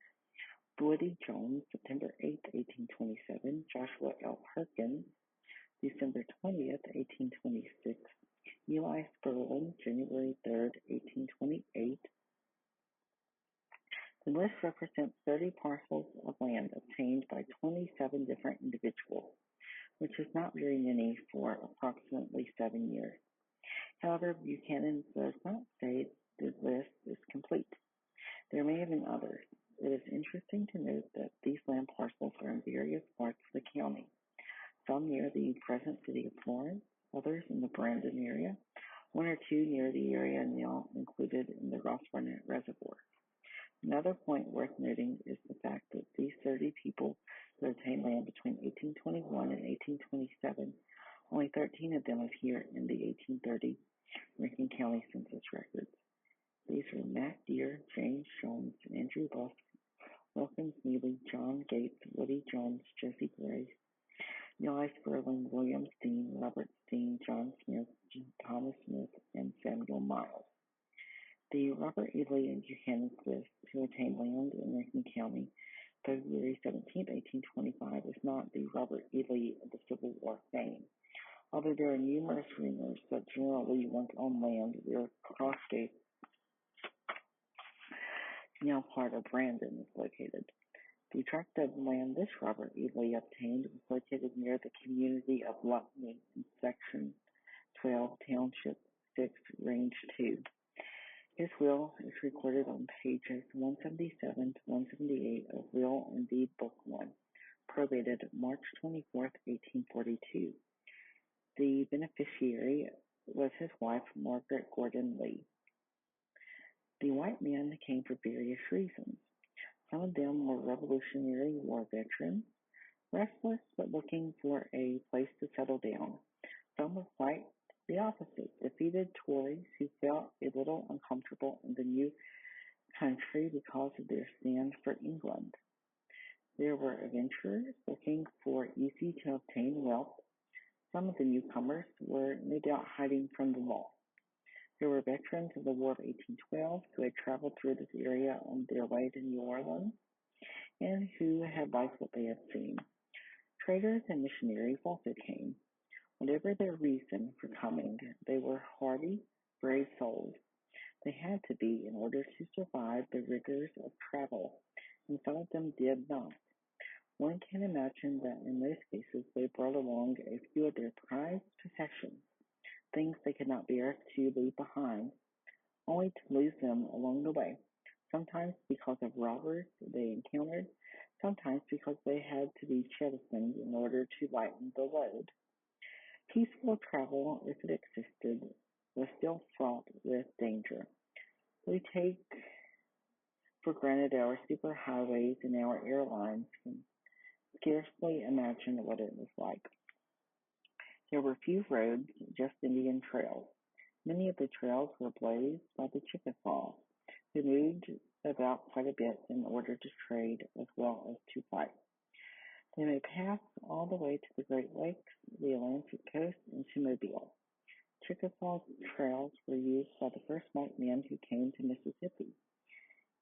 Woody Jones, September 8th, 1827, Joshua L. Perkins, December 20th, 1826, Eli Sperlin, January 3rd, 1828, represents 30 parcels of land obtained by 27 different individuals, which is not very many for approximately 7 years. However, Buchanan does not say the list is complete. There may have been others. It is interesting to note that these land parcels are in various parts of the county, some near the present city of Florence, others in the Brandon area, one or two near the area now included in the Ross Barnett Reservoir. Another point worth noting is the fact that these 30 people who obtained land between 1821 and 1827, only 13 of them appear in the 1830 Rankin County Census records. These are Matt Deere, James Jones, Andrew Buff, Wilkins Neely, John Gates, Woody Jones, Josie Gray, Eli Sperling, William Steen, Robert Steen, John Smith, Thomas Smith, and Samuel Miles. The Robert E. Lee and Buchanan list who attained land in Rankin County February 17, 1825 is not the Robert E. Lee of the Civil War fame, although there are numerous rumors that General Lee once owned land where Crossgate, now part of Brandon, is located. The tract of land this Robert E. Lee obtained was located near the community of Luckney in Section 12, Township 6, Range 2. His will is recorded on pages 177 to 178 of Will and Deed Book 1, probated March 24, 1842. The beneficiary was his wife, Margaret Gordon Lee. The white men came for various reasons. Some of them were Revolutionary War veterans, restless but looking for a place to settle down. Some were quite the opposite, defeated Tories who felt a little uncomfortable in the new country because of their stand for England. There were adventurers looking for easy to obtain wealth. Some of the newcomers were no doubt hiding from the law. There were veterans of the War of 1812 who had traveled through this area on their way to New Orleans and who had liked what they had seen. Traders and missionaries also came. Whatever their reason for coming, they were hardy, brave souls. They had to be in order to survive the rigors of travel, and some of them did not. One can imagine that in most cases they brought along a few of their prized possessions, things they could not bear to leave behind, only to lose them along the way, sometimes because of robbers they encountered, sometimes because they had to be jettisoned in order to lighten the load. Peaceful travel, if it existed, was still fraught with danger. We take for granted our superhighways and our airlines can scarcely imagine what it was like. There were few roads, just Indian trails. Many of the trails were blazed by the Chickasaws, who moved about quite a bit in order to trade as well as to fight. They may pass all the way to the Great Lakes, the Atlantic coast, and to Mobile. Chickasaw trails were used by the first white men who came to Mississippi.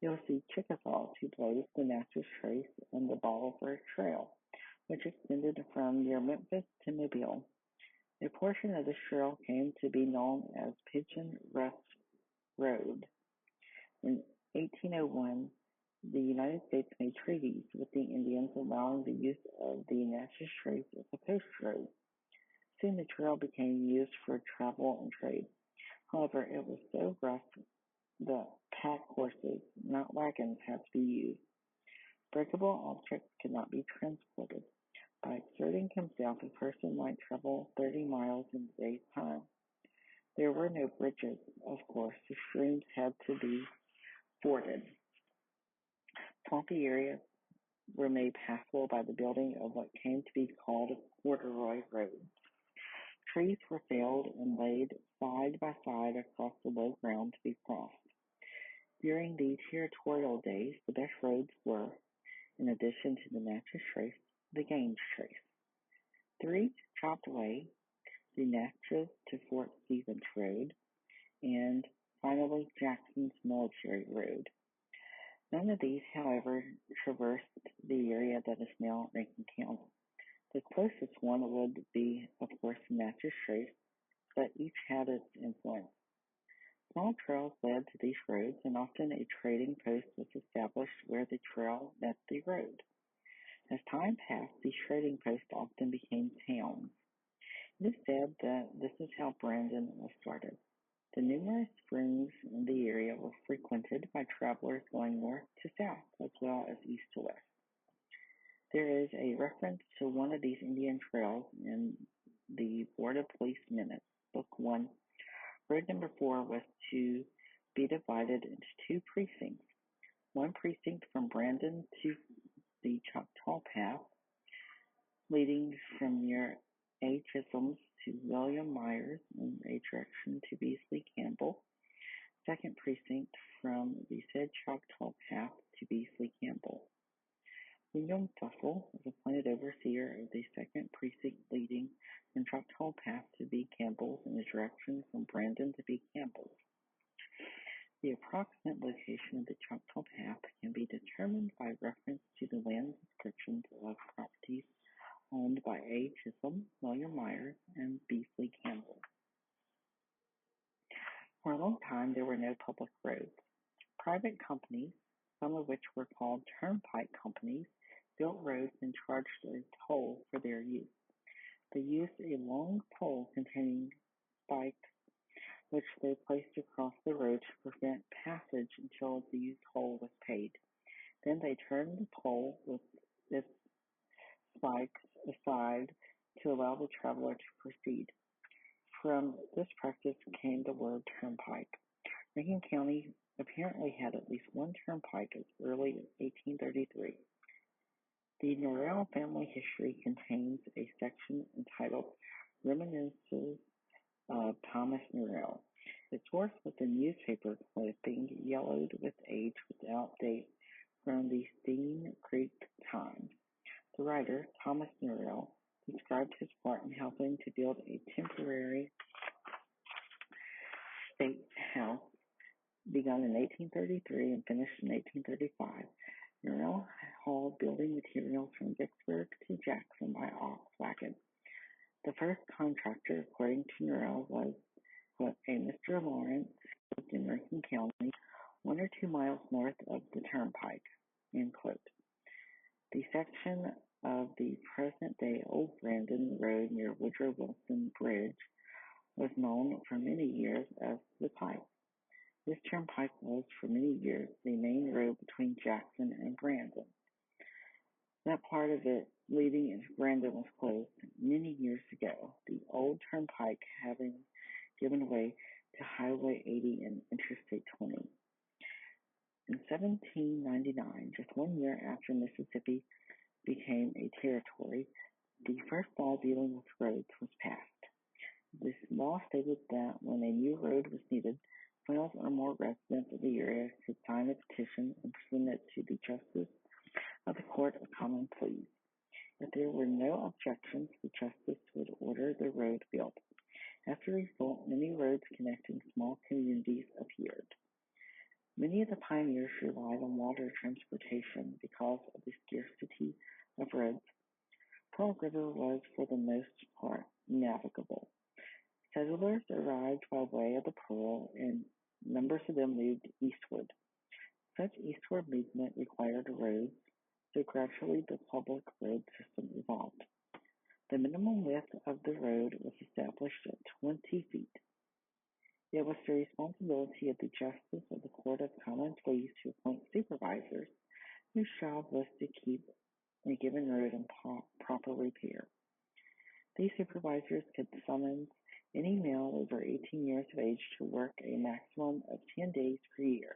You'll see Chickasaws who blazed the Natchez Trace and the Bolivar Trail, which extended from near Memphis to Mobile. A portion of this trail came to be known as Pigeon Rest Road. In 1801, the United States made treaties with the Indians allowing the use of the Natchez Trace as a post road. Soon the trail became used for travel and trade. However, it was so rough that pack horses, not wagons, had to be used. Breakable objects could not be transported. By exerting himself, a person might travel 30 miles in a day's time. There were no bridges, of course. The streams had to be forded. Swampy areas were made passable by the building of what came to be called corduroy roads. Trees were felled and laid side by side across the low ground to be crossed. During the territorial days, the best roads were, in addition to the Natchez Trace, the Gaines Trace. The Reeds chopped away the Natchez to Fort Stevens Road, and finally Jackson's Military Road. None of these, however, traversed the area that is now Rankin County. The closest one would be, of course, the Natchez Trace, but each had its influence. Small trails led to these roads, and often a trading post was established where the trail met the road. As time passed, these trading posts often became towns. It is said that this is how Brandon was started. The numerous springs in the area were frequented by travelers going north to south, as well as east to west. There is a reference to one of these Indian trails in the Board of Police Minutes, Book 1. Road number 4 was to be divided into two precincts. One precinct from Brandon to the Choctaw Path, leading from near A. Chisholm's to William Myers in a direction to Beasley Campbell. Second precinct from the said Choctaw Path to Beasley Campbell. William Fussell was appointed overseer of the second precinct leading from Choctaw Path to B. Campbell's in the direction from Brandon to B. Campbell's. The approximate location of the Choctaw Path can be determined by reference to the land descriptions of properties owned by A. Chisholm, William Myers, and Beasley Campbell. For a long time, there were no public roads. Private companies, some of which were called turnpike companies, built roads and charged a toll for their use. They used a long pole containing spikes which they placed across the road to prevent passage until the toll was paid. Then they turned the pole with its spikes aside to allow the traveler to proceed. From this practice came the word turnpike. Rankin County apparently had at least one turnpike as early as 1833. The Norrell family history contains a section entitled Reminiscences of Thomas Norrell. Its source was a newspaper clipping yellowed with age without date from the Steen Creek Times. The writer, Thomas Norrell, described his part in helping to build a temporary state house begun in 1833 and finished in 1835. Norrell hauled building materials from Vicksburg to Jackson by ox wagon. The first contractor, according to Norrell, was a Mr. Lawrence, who lived in Rankin County, 1 or 2 miles north of the turnpike. End quote. The section of the present-day Old Brandon Road near Woodrow Wilson Bridge was known for many years as the Pike. This turnpike was, for many years, the main road between Jackson and Brandon. That part of it leading into Brandon was closed many years ago, the old turnpike having given way to Highway 80 and Interstate 20. In 1799, just 1 year after Mississippi became a territory, the first law dealing with roads was passed. This law stated that when a new road was needed, 12 or more residents of the area could sign a petition and present it to the Justice of the Court of Common Pleas. If there were no objections, the justice would order the road built. As a result, many roads connecting small communities appeared. Many of the pioneers relied on water transportation because of the scarcity of roads. Pearl River was, for the most part, navigable. Settlers arrived by way of the Pearl, and numbers of them moved eastward. Such eastward movement required roads, so gradually the public road system evolved. The minimum width of the road was established at 20 feet. It was the responsibility of the Justice of the Court of Common Pleas to appoint supervisors, whose job was to keep a given road in proper repair. These supervisors could summons any male over 18 years of age to work a maximum of 10 days per year.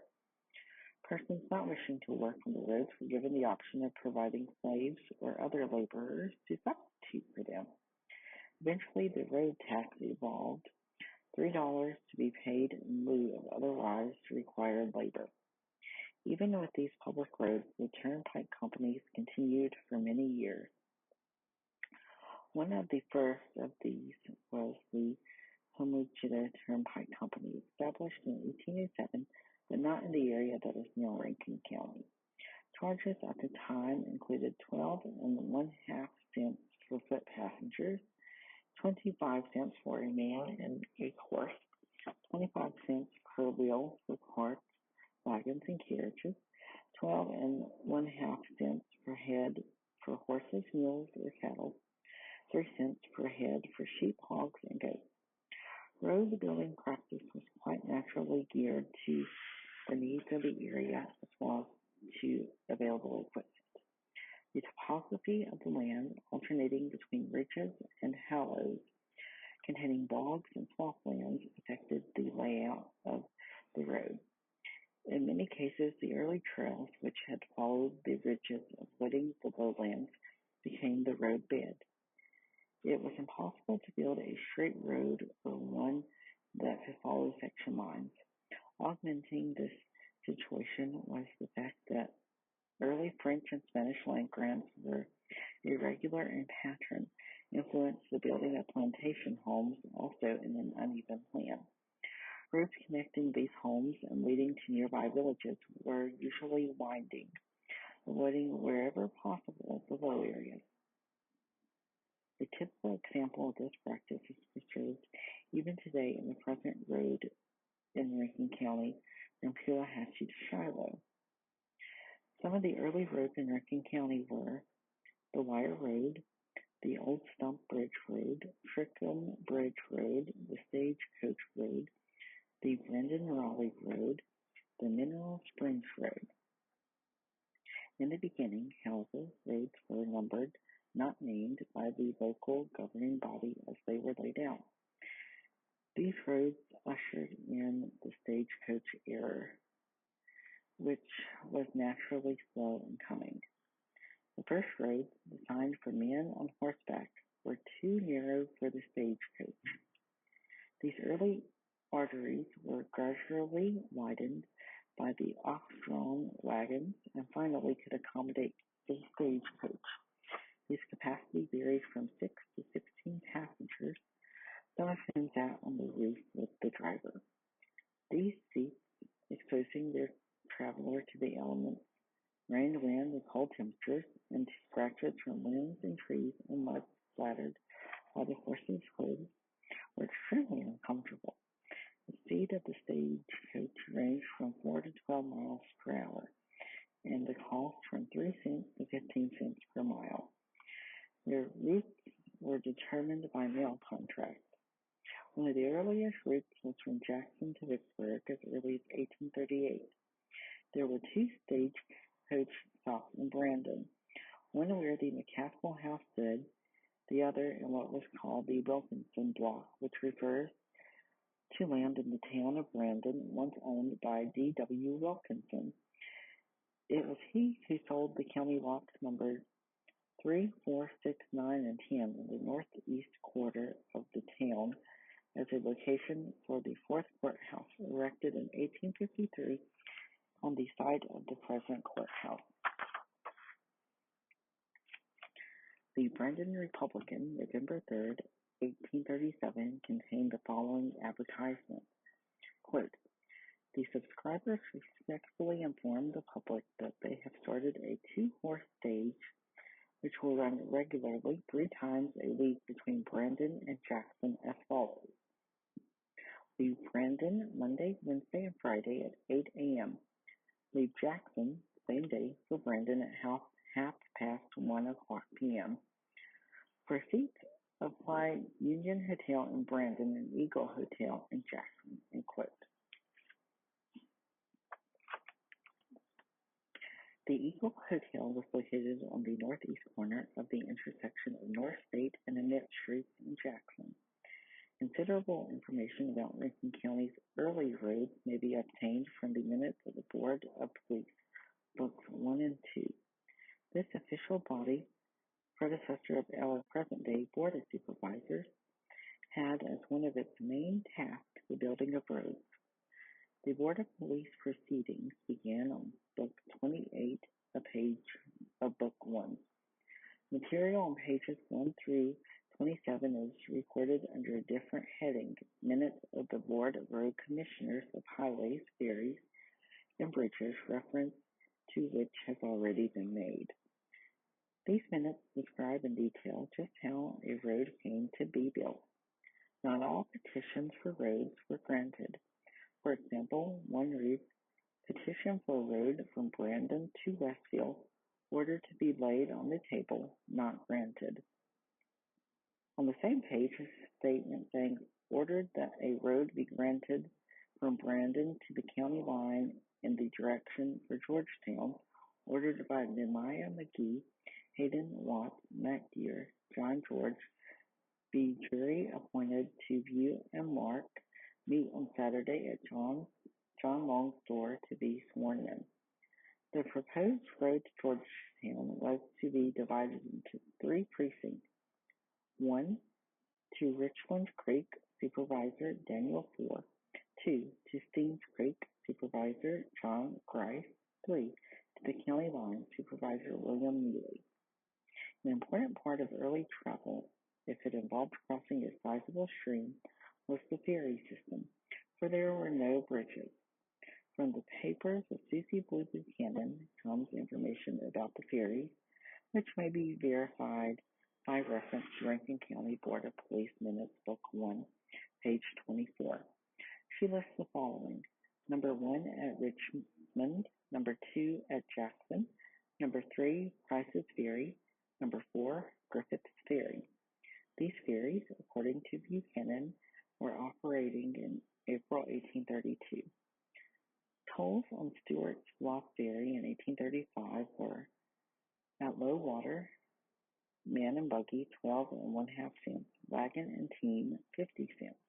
Persons not wishing to work on the roads were given the option of providing slaves or other laborers to substitute for them. Eventually, the road tax evolved, $3 to be paid in lieu of otherwise required labor. Even with these public roads, the turnpike companies continued for many years. One of the first of these was the Homochitto Turnpike Company, established in 1807, but not in the area that is now Rankin County. Charges at the time included 12 and 1/2 cents for foot passengers, 25 cents for a man and a horse, 25 cents
per wheel for carts, wagons, and carriages, 12 and one-half cents per head for horses, mules, or cattle, 3 cents per head for sheep, hogs, and goats. Road building practice was quite naturally geared to the needs of the area as well as to available equipment. The topography of the land, alternating between ridges and hollows containing bogs and swamplands, affected the layout of the road. In many cases, the early trails, which had followed the ridges avoiding the lowlands, became the road bed. It was impossible to build a straight road or one that could follow section lines. Augmenting this situation was the fact that early French and Spanish land grants were irregular in pattern, influenced the building of plantation homes also in an uneven plan. Roads connecting these homes and leading to nearby villages were usually winding, avoiding wherever possible the low areas. A typical example of this practice is preserved even today in the present road in Rankin County from Pulahatchie to Shiloh. Some of the early roads in Rankin County were the Wire Road, the Old Stump Bridge Road, Trickham Bridge Road, the Stagecoach Road, the Brandon-Raleigh Road, the Mineral Springs Road. In the beginning, however, roads were numbered, not named, by the local governing body as they were laid out. These roads ushered in the stagecoach era, which was naturally slow in coming. The first roads, designed for men on horseback, were too narrow for the stagecoach. These early arteries were gradually widened by the ox-drawn wagons and finally could accommodate the stagecoach. Whose capacity varied from 6 to 16 passengers, some of whom sat on the roof with the driver. These seats, exposing their traveler to the elements, rain, wind, and cold temperatures, and to scratches from limbs and trees and mud splattered by the horses' hooves, were extremely uncomfortable. The speed of the stagecoach ranged from 4 to 12 miles per hour, and the cost from 3 cents to 15 cents per mile. Their routes were determined by mail contracts. One of the earliest routes was from Jackson to Vicksburg as early as 1838. There were 2 stagecoach stops in Brandon, one where the McCaskill House stood, the other in what was called the Wilkinson Block, which refers to land in the town of Brandon, once owned by D.W. Wilkinson. It was he who sold the county lots numbered 3, 4, 6, 9, and 10 in the northeast quarter of the town as a location for the 4th courthouse, erected in 1853 on the site of the present courthouse. The Brandon Republican, November 3rd, 1837, contained the following advertisement. Quote, "The subscribers respectfully inform the public that they have started a 2-horse stage which will run regularly 3 times a week between Brandon and Jackson as follows. Leave Brandon Monday, Wednesday, and Friday at 8 a.m. Leave Jackson same day for Brandon at half past 1 o'clock p.m. For seats, apply Union Hotel in Brandon and Eagle Hotel in Jackson." End quote. The Eagle Hotel was located on the northeast corner of the intersection of North State and Annette Streets in Jackson. Considerable information about Rankin County's early roads may be obtained from the minutes of the Board of Police, Books 1 and 2. This official body, predecessor of our present-day Board of Supervisors, had as one of its main tasks the building of roads. The Board of Police proceedings began on Book 28, a page of Book 1. Material on pages 1 through 27 is recorded under a different heading, Minutes of the Board of Road Commissioners of Highways, Ferries, and Bridges, reference to which has already been made. These minutes describe in detail just how a road came to be built. Not all petitions for roads were granted.
For example, one reads, "Petition for road from Brandon to Westfield, order to be laid on the table, not granted." On the same page is a statement saying, "Ordered that a road be granted from Brandon to the county line in the direction for Georgetown, ordered by Nehemiah McGee, Hayden Watts, Matt Deere, John George, be jury appointed to view and mark, meet on Saturday at John Long's door to be sworn in." The proposed road to Georgetown was to be divided into three precincts: one to Richland Creek, Supervisor Daniel Four; two to Steens Creek, Supervisor John Grice; three to the county line, Supervisor William Neely. An important part of early travel, if it involved crossing a sizable stream, was the ferry system, for there were no bridges. From the papers of Susie Blue Buchanan comes information about the ferries, which may be verified by reference to Rankin County Board of Police Minutes, Book 1, page 24. She lists the following: number 1 at Richmond, number 2 at Jackson, number 3 Price's Ferry, number 4 Griffith's Ferry. These ferries, according to Buchanan, were operating in April 1832. Tolls on Stewart's Bluff Ferry in 1835 were: at low water, man and buggy 12 and 1/2 cents, wagon and team 50 cents,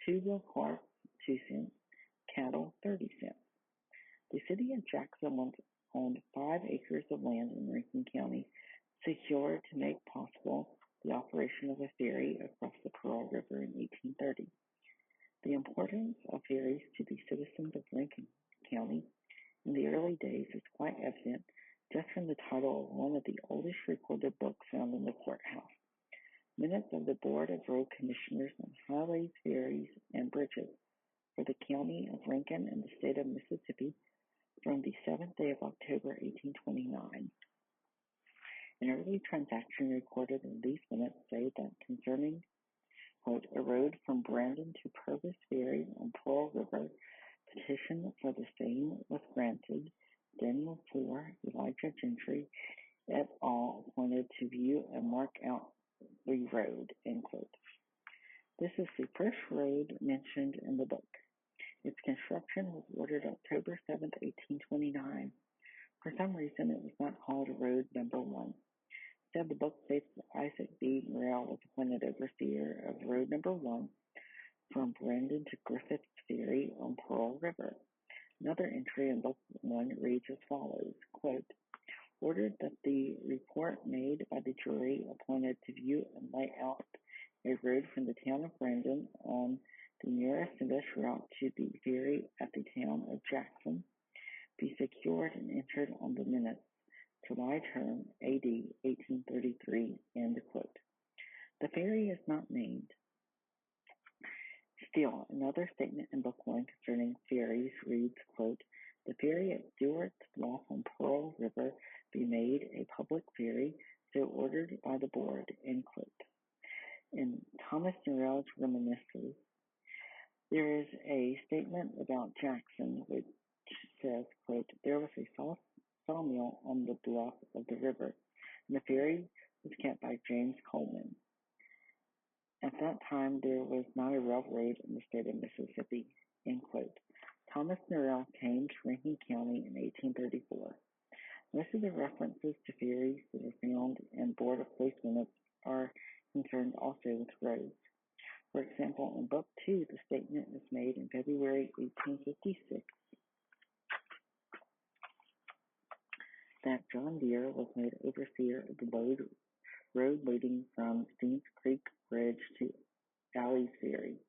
two-wheel cart 2 cents, cattle 30 cents. The city of Jackson once owned 5 acres of land in Rankin County, secured to make possible the operation of a ferry across the Pearl River in 1830. The importance of ferries to the citizens of Rankin County in the early days is quite evident just from the title of one of the oldest recorded books found in the courthouse: Minutes of the Board of Road Commissioners on Highways, Ferries, and Bridges for the County of Rankin and the State of Mississippi from the 7th day of October, 1829. An early transaction recorded in these minutes say that concerning, quote, "a road from Brandon to Purvis Ferry on Pearl River, petition for the same was granted, Daniel Four, Elijah Gentry, et al. Appointed to view and mark out the road," end quote. This is the first road mentioned in the book. Its construction was ordered October 7, 1829. For some reason, it was not called Road Number 1. Instead, the book states that Isaac B. Morrell was appointed overseer of Road Number 1 from Brandon to Griffith's Ferry on Pearl River. Another entry in Book 1 reads as follows, quote, "Ordered that the report made by the jury appointed to view and lay out a road from the town of Brandon on the nearest and best route to the ferry at the town of Jackson be secured and entered on the minutes, July term, A.D. 1833, end quote. The ferry is not named. Still, another statement in Book 1 concerning ferries reads, quote, "The ferry at Stewart's Bluff on Pearl River be made a public ferry, so ordered by the board," end quote. In Thomas Norell's Reminiscences, there is a statement about Jackson which says, quote, "There was a sawmill on the bluff of the river, and the ferry was kept by James Coleman. At that time, there was not a railroad in the state of Mississippi," end quote. Thomas Norell came to Rankin County in 1834. Most of the references to ferries that are found in Board of Police minutes are concerned also with roads. For example, in Book 2, the statement was made in February 1856 that John Deere was made overseer of the road leading from Steens Creek Bridge to Alley's Ferry.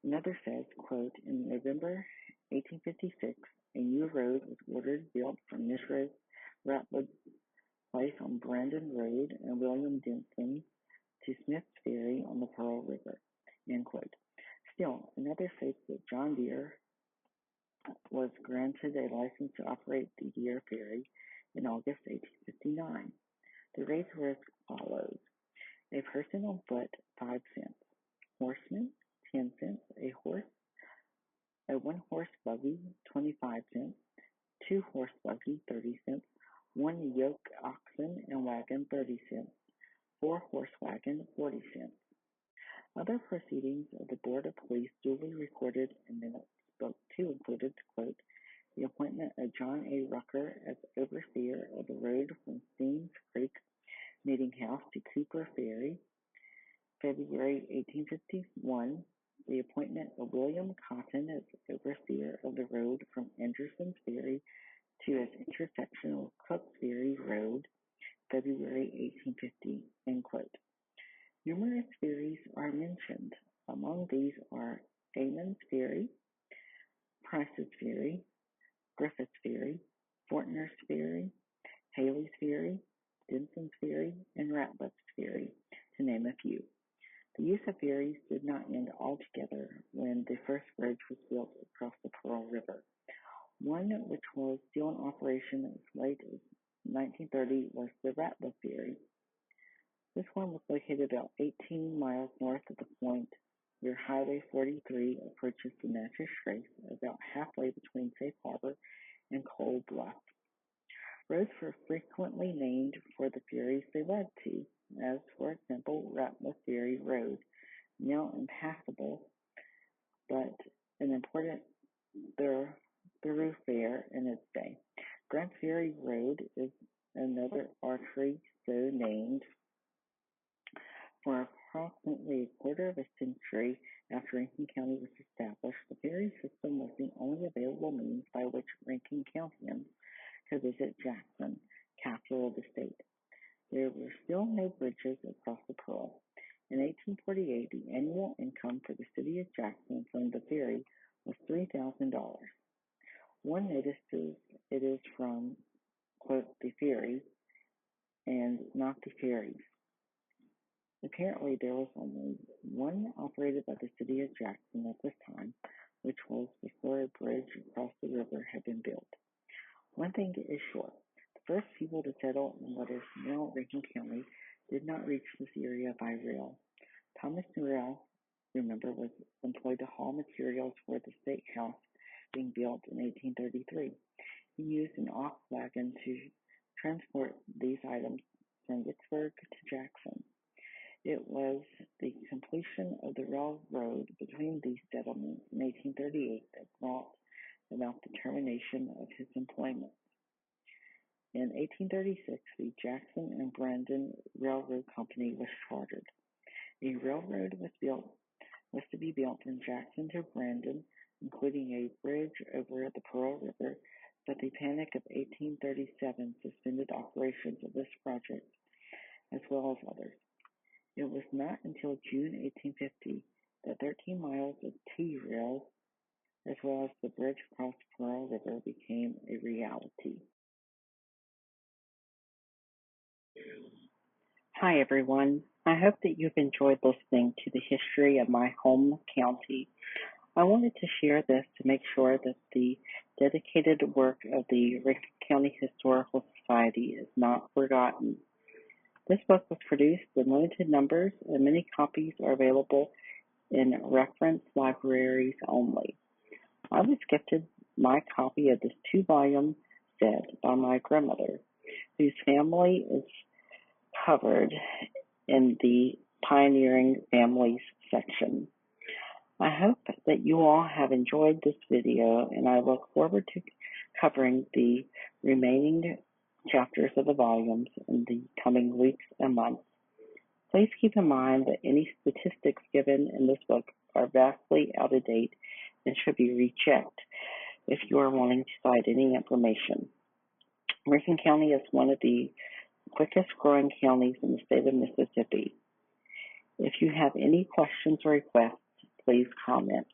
Another says, quote, "In November 1856, a new road was ordered built from Miss Ratwood's place on Brandon Road and William Denson to Smith's Ferry on the Pearl River," end quote. Still, another states that John Deere was granted a license to operate the Deere Ferry in August 1859. The rates were as follows: a person on foot, 5 cents; horseman, 10 cents; a horse, a one-horse buggy, 25 cents, two-horse buggy, 30 cents, one yoke oxen and wagon, 30 cents, four-horse wagon, 40 cents. Other proceedings of the Board of Police duly recorded in minutes spoke to included, quote, the appointment of John A. Rucker as overseer of the road from Steams Creek Meeting House to Cooper Ferry, February 1851, the appointment of William Cotton as overseer of the road from Anderson's Ferry to its intersection with Cook's Ferry Road, February 1850, end quote. Numerous ferries are mentioned. Among these are Amon's Ferry, Price's Ferry, Griffith's Ferry, Fortner's Ferry, Haley's Ferry, Denson's Ferry, and Ratliff's Ferry, to name a few. The use of ferries did not end altogether when the first bridge was built across the Pearl River. One which was still in operation as late as 1930 was the Ratliff Ferry. This one was located about 18 miles north of the point where Highway 43 approaches the Natchez Trace, about halfway between Safe Harbor and Cold Bluff. Roads were frequently named for the ferries they led to, as, for example, Ratliff Ferry Road, now impassable, but an important thoroughfare in its day. Grant Ferry Road is another artery so named. For approximately a quarter of a century after Rankin County was established, the ferry system was the only available means by which Rankin Countyans could visit Jackson, capital of the state. There were still no bridges across the Pearl. In 1848, the annual income for the city of Jackson from the ferry was $3,000. One notices it is from, quote, the ferry and not the ferries. Apparently, there was only one operated by the city of Jackson at this time, which was before a bridge across the river had been built. One thing is sure, the first people to settle in what is now Rankin County did not reach this area by rail. Thomas Newell, remember, was employed to haul materials for the State House being built in 1833. He used an ox wagon to transport these items from Vicksburg to Jackson. It was the completion of the railroad between these settlements in 1838 that brought about the termination of his employment. In 1836, the Jackson and Brandon Railroad Company was chartered. A railroad was to be built from Jackson to Brandon, including a bridge over the Pearl River, but the Panic of 1837 suspended operations of this project, as well as others. It was not until June 1850 that 13 miles of T-rails, as well as the bridge across the Pearl River, became a reality. Hi, everyone. I hope that you've enjoyed listening to the history of my home county. I wanted to share this to make sure that the dedicated work of the Rankin County Historical Society is not forgotten. This book was produced in limited numbers, and many copies are available in reference libraries only. I was gifted my copy of this 2-volume set by my grandmother, whose family is covered in the Pioneering Families section. I hope that you all have enjoyed this video, and I look forward to covering the remaining chapters of the volumes in the coming weeks and months. Please keep in mind that any statistics given in this book are vastly out of date and should be rechecked if you are wanting to cite any information. Rankin County is one of the quickest growing counties in the state of Mississippi. If you have any questions or requests, please comment.